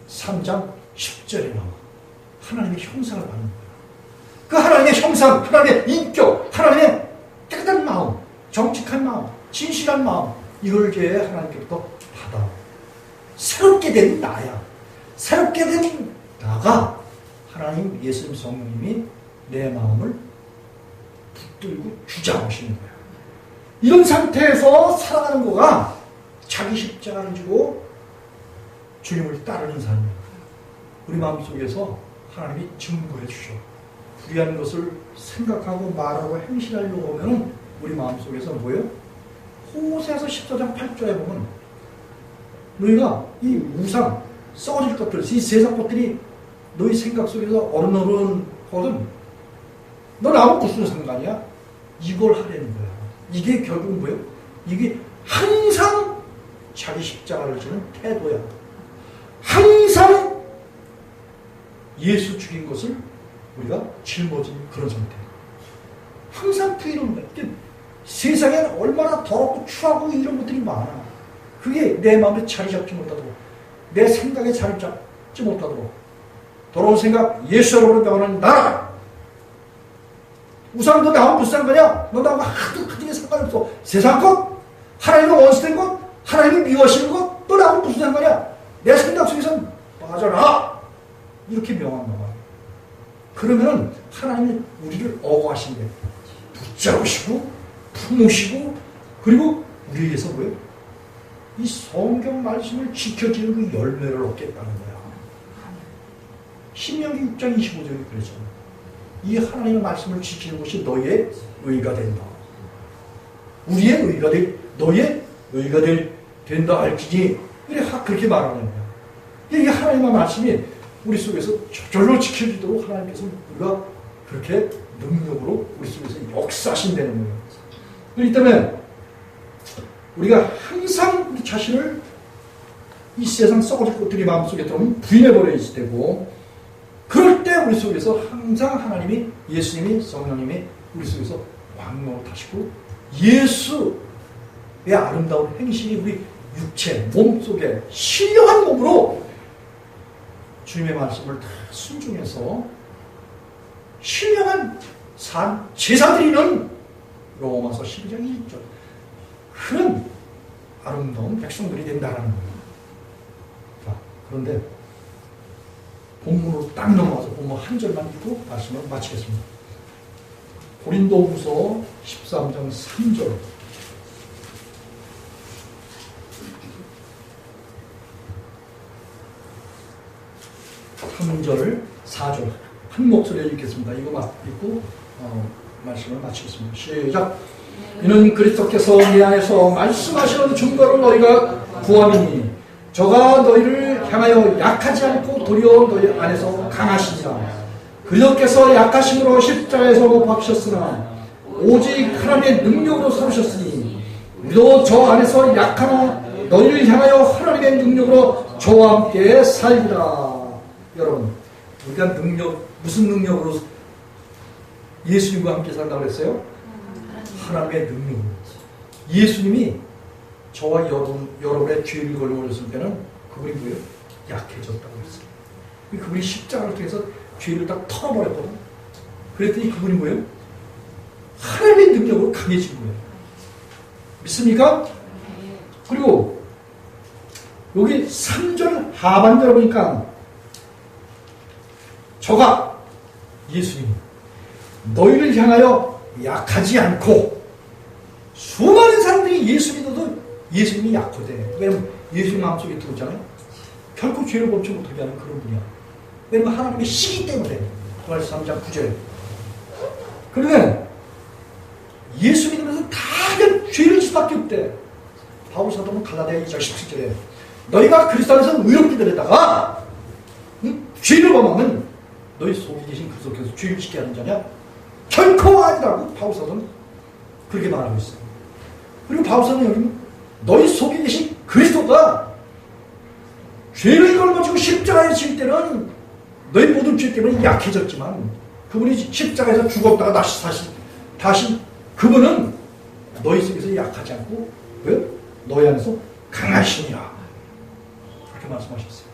3장 10절에 나와. 하나님의 형상을 받는 거야. 그 하나님의 형상, 하나님의 인격, 하나님의 깨끗한 마음, 정직한 마음, 진실한 마음, 이걸 이제 하나님께부터 받아. 새롭게 된 나야. 새롭게 된 나가 하나님 예수님 성령님이 내 마음을 붙들고 주장하시는 거야. 이런 상태에서 살아가는 거가 자기 십자가를 지고 주님을 따르는 삶이에요. 우리 마음속에서 하나님이 증거해 주셔. 불의한 것을 생각하고 말하고 행실하려고 하면 우리 마음속에서 뭐예요? 호세아서 14장 8절에 보면 너희가 이 우상, 썩어질 것들, 이 세상 것들이 너희 생각 속에서 어른어른거든. 너 나하고 무슨 상관이야? 이걸 하려는 거야. 이게 결국 뭐예요? 이게 항상 자기 십자가를 지는 태도야. 항상 예수 죽인 것을 우리가 짊어진 그런 상태. 항상 부인하는 거야. 세상에는 얼마나 더럽고 추하고 이런 것들이 많아. 그게 내 마음에 자리 잡지 못하도록, 내 생각에 자리 잡지 못하도록, 더러운 생각, 예수 여러분을 명하는 나라. 우상 너 나하고 무슨 상관이야? 너 나하고 하도 크게 상관없어. 세상 것, 하나님과 원수된 것, 하나님이 미워하시는 것, 너 나하고 무슨 상관이야? 내 생각 속에서는 빠져라. 이렇게 명한 거야. 그러면은 하나님이 우리를 어거하신대. 붙잡으시고 품으시고 그리고 우리에게서 뭐예요? 이 성경 말씀을 지켜지는 그 열매를 얻겠다는 거야. 신명기 6장 25절에 그랬잖아. 이 하나님의 말씀을 지키는 것이 너의 의가 된다. 우리의 의가 너의 의가 된다 할지니 그렇게 말하는 거야. 이 하나님의 말씀이 우리 속에서 저절로 지켜지도록 하나님께서 우리가 그렇게 능력으로 우리 속에서 역사하신다는 거예요. 그렇기 때문에 우리가 항상 우리 자신을 이 세상 썩어질 것들이 마음속에 들어오면 부인해버려야 되고, 그럴 때 우리 속에서 항상 하나님이, 예수님이, 성령님이 우리 속에서 왕노릇하시고 예수의 아름다운 행실이 우리 육체, 몸 속에 신령한 몸으로 주님의 말씀을 다 순종해서 신령한 제사 드리는 로마서 12장 1절 그런 아름다운 백성들이 된다는 거예요. 자, 그런데 본문으로 딱 넘어가서 본문 한 절만 읽고 말씀을 마치겠습니다. 고린도후서 13장 3절 3절, 4절 한 목소리에 읽겠습니다. 이거 읽고 말씀을 마치겠습니다. 시작. 이는 그리스도께서 내 안에서 말씀하시는 증거를 너희가 구함이니 저가 너희를 향하여 약하지 않고 도리어 너희 안에서 강하시니라. 그리스도께서 약하심으로 십자가에서 못 박으셨으나 오직 하나님의 능력으로 살으셨으니 우리도 저 안에서 약하나 너희를 향하여 하나님의 능력으로 저와 함께 살리라. 여러분, 우리가 무슨 능력으로 예수님과 함께 산다고 그랬어요? 하나님의 능력으로. 예수님이 저와 여러분의 죄를 걸려버렸을 때는 그분이 뭐예요? 약해졌다고 했어요. 그분이 십자가를 통해서 죄를 딱 털어버렸거든. 그랬더니 그분이 뭐예요? 하나님의 능력으로 강해진 거예요. 믿습니까? 그리고 여기 3절 하반절을 보니까 저가 예수님 너희를 향하여 약하지 않고, 수많은 사람들이 예수 믿어도 예수님이 약하대. 왜냐면 예수님 마음속에 들어오잖아요. 결코 죄를 범치 못하게 하는 그런 분이야. 왜냐면 하나님의 씨기 때문에 갈라디아서 3장 9절. 그러면 예수 믿으면서 다 죄를 질 수밖에 없대. 바울 사도는 갈라디아 2장 17절에 너희가 그리스도 안에서 의롭게 되려다가 죄를 범하면 너희 속에 계신 그리스도께서 죄를 짓게 하는 자냐? 결코 아니라고 바울 사도는 그렇게 말하고 있어요. 그리고 바울 사도는 여기 너희 속에 계신 그리스도가 죄를 걸어가지고 십자가에 질 때는 너희 모든 죄 때문에 약해졌지만 그분이 십자가에서 죽었다가 다시 그분은 너희 속에서 약하지 않고 왜? 너희 안에서 강하시니라. 그렇게 말씀하셨어요.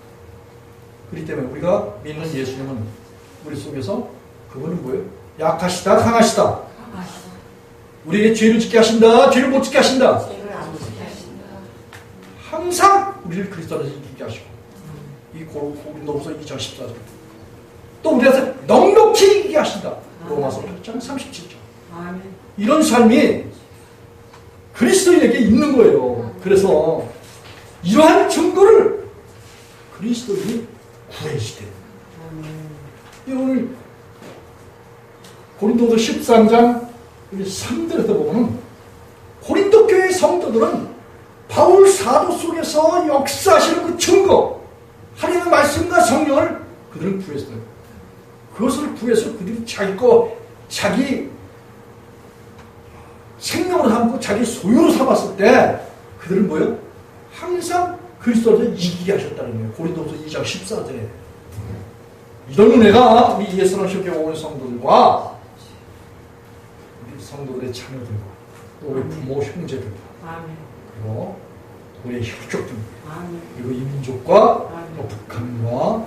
그렇기 때문에 우리가 믿는 예수님은 우리 속에서 그분은 뭐예요? 약하시다, 강하시다. 우리에게 죄를 짓게 하신다, 죄를 못 짓게 하신다. 항상 우리를 그리스도 안에서 이기게 하시고 이 고린도후서 2장 14절 또 우리한테 넉넉히 이기게 하신다. 로마서 8장 37절. 이런 삶이 그리스도인에게 있는 거예요. 그래서 이러한 증거를 그리스도인이 구해지대. 오늘 고린도서 13장 3절에서 보면 고린도 교회의 성도들은 바울 사도 속에서 역사하시는 그 증거, 하나님의 말씀과 성령을 그들은 구했어요. 그것을 구해서 그들이 자기 생명으로 삼고 자기 소유로 삼았을 때 그들은 뭐예요? 항상 그리스도를 이기게 하셨다는 거예요. 고린도서 2장 14절에. 이런 은혜가 우리 예수님 교회 온 성도들과 우리 성도들의 자녀들과 또 우리 부모 형제들과 그리고 우리의 혈족들 그리고 이 민족과 또 북한과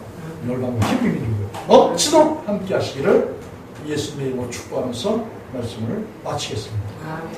열방과 희귀 민족과 넘치도록 함께 하시기를 예수님의 이름으로 축복하면서 말씀을 마치겠습니다. 아멘.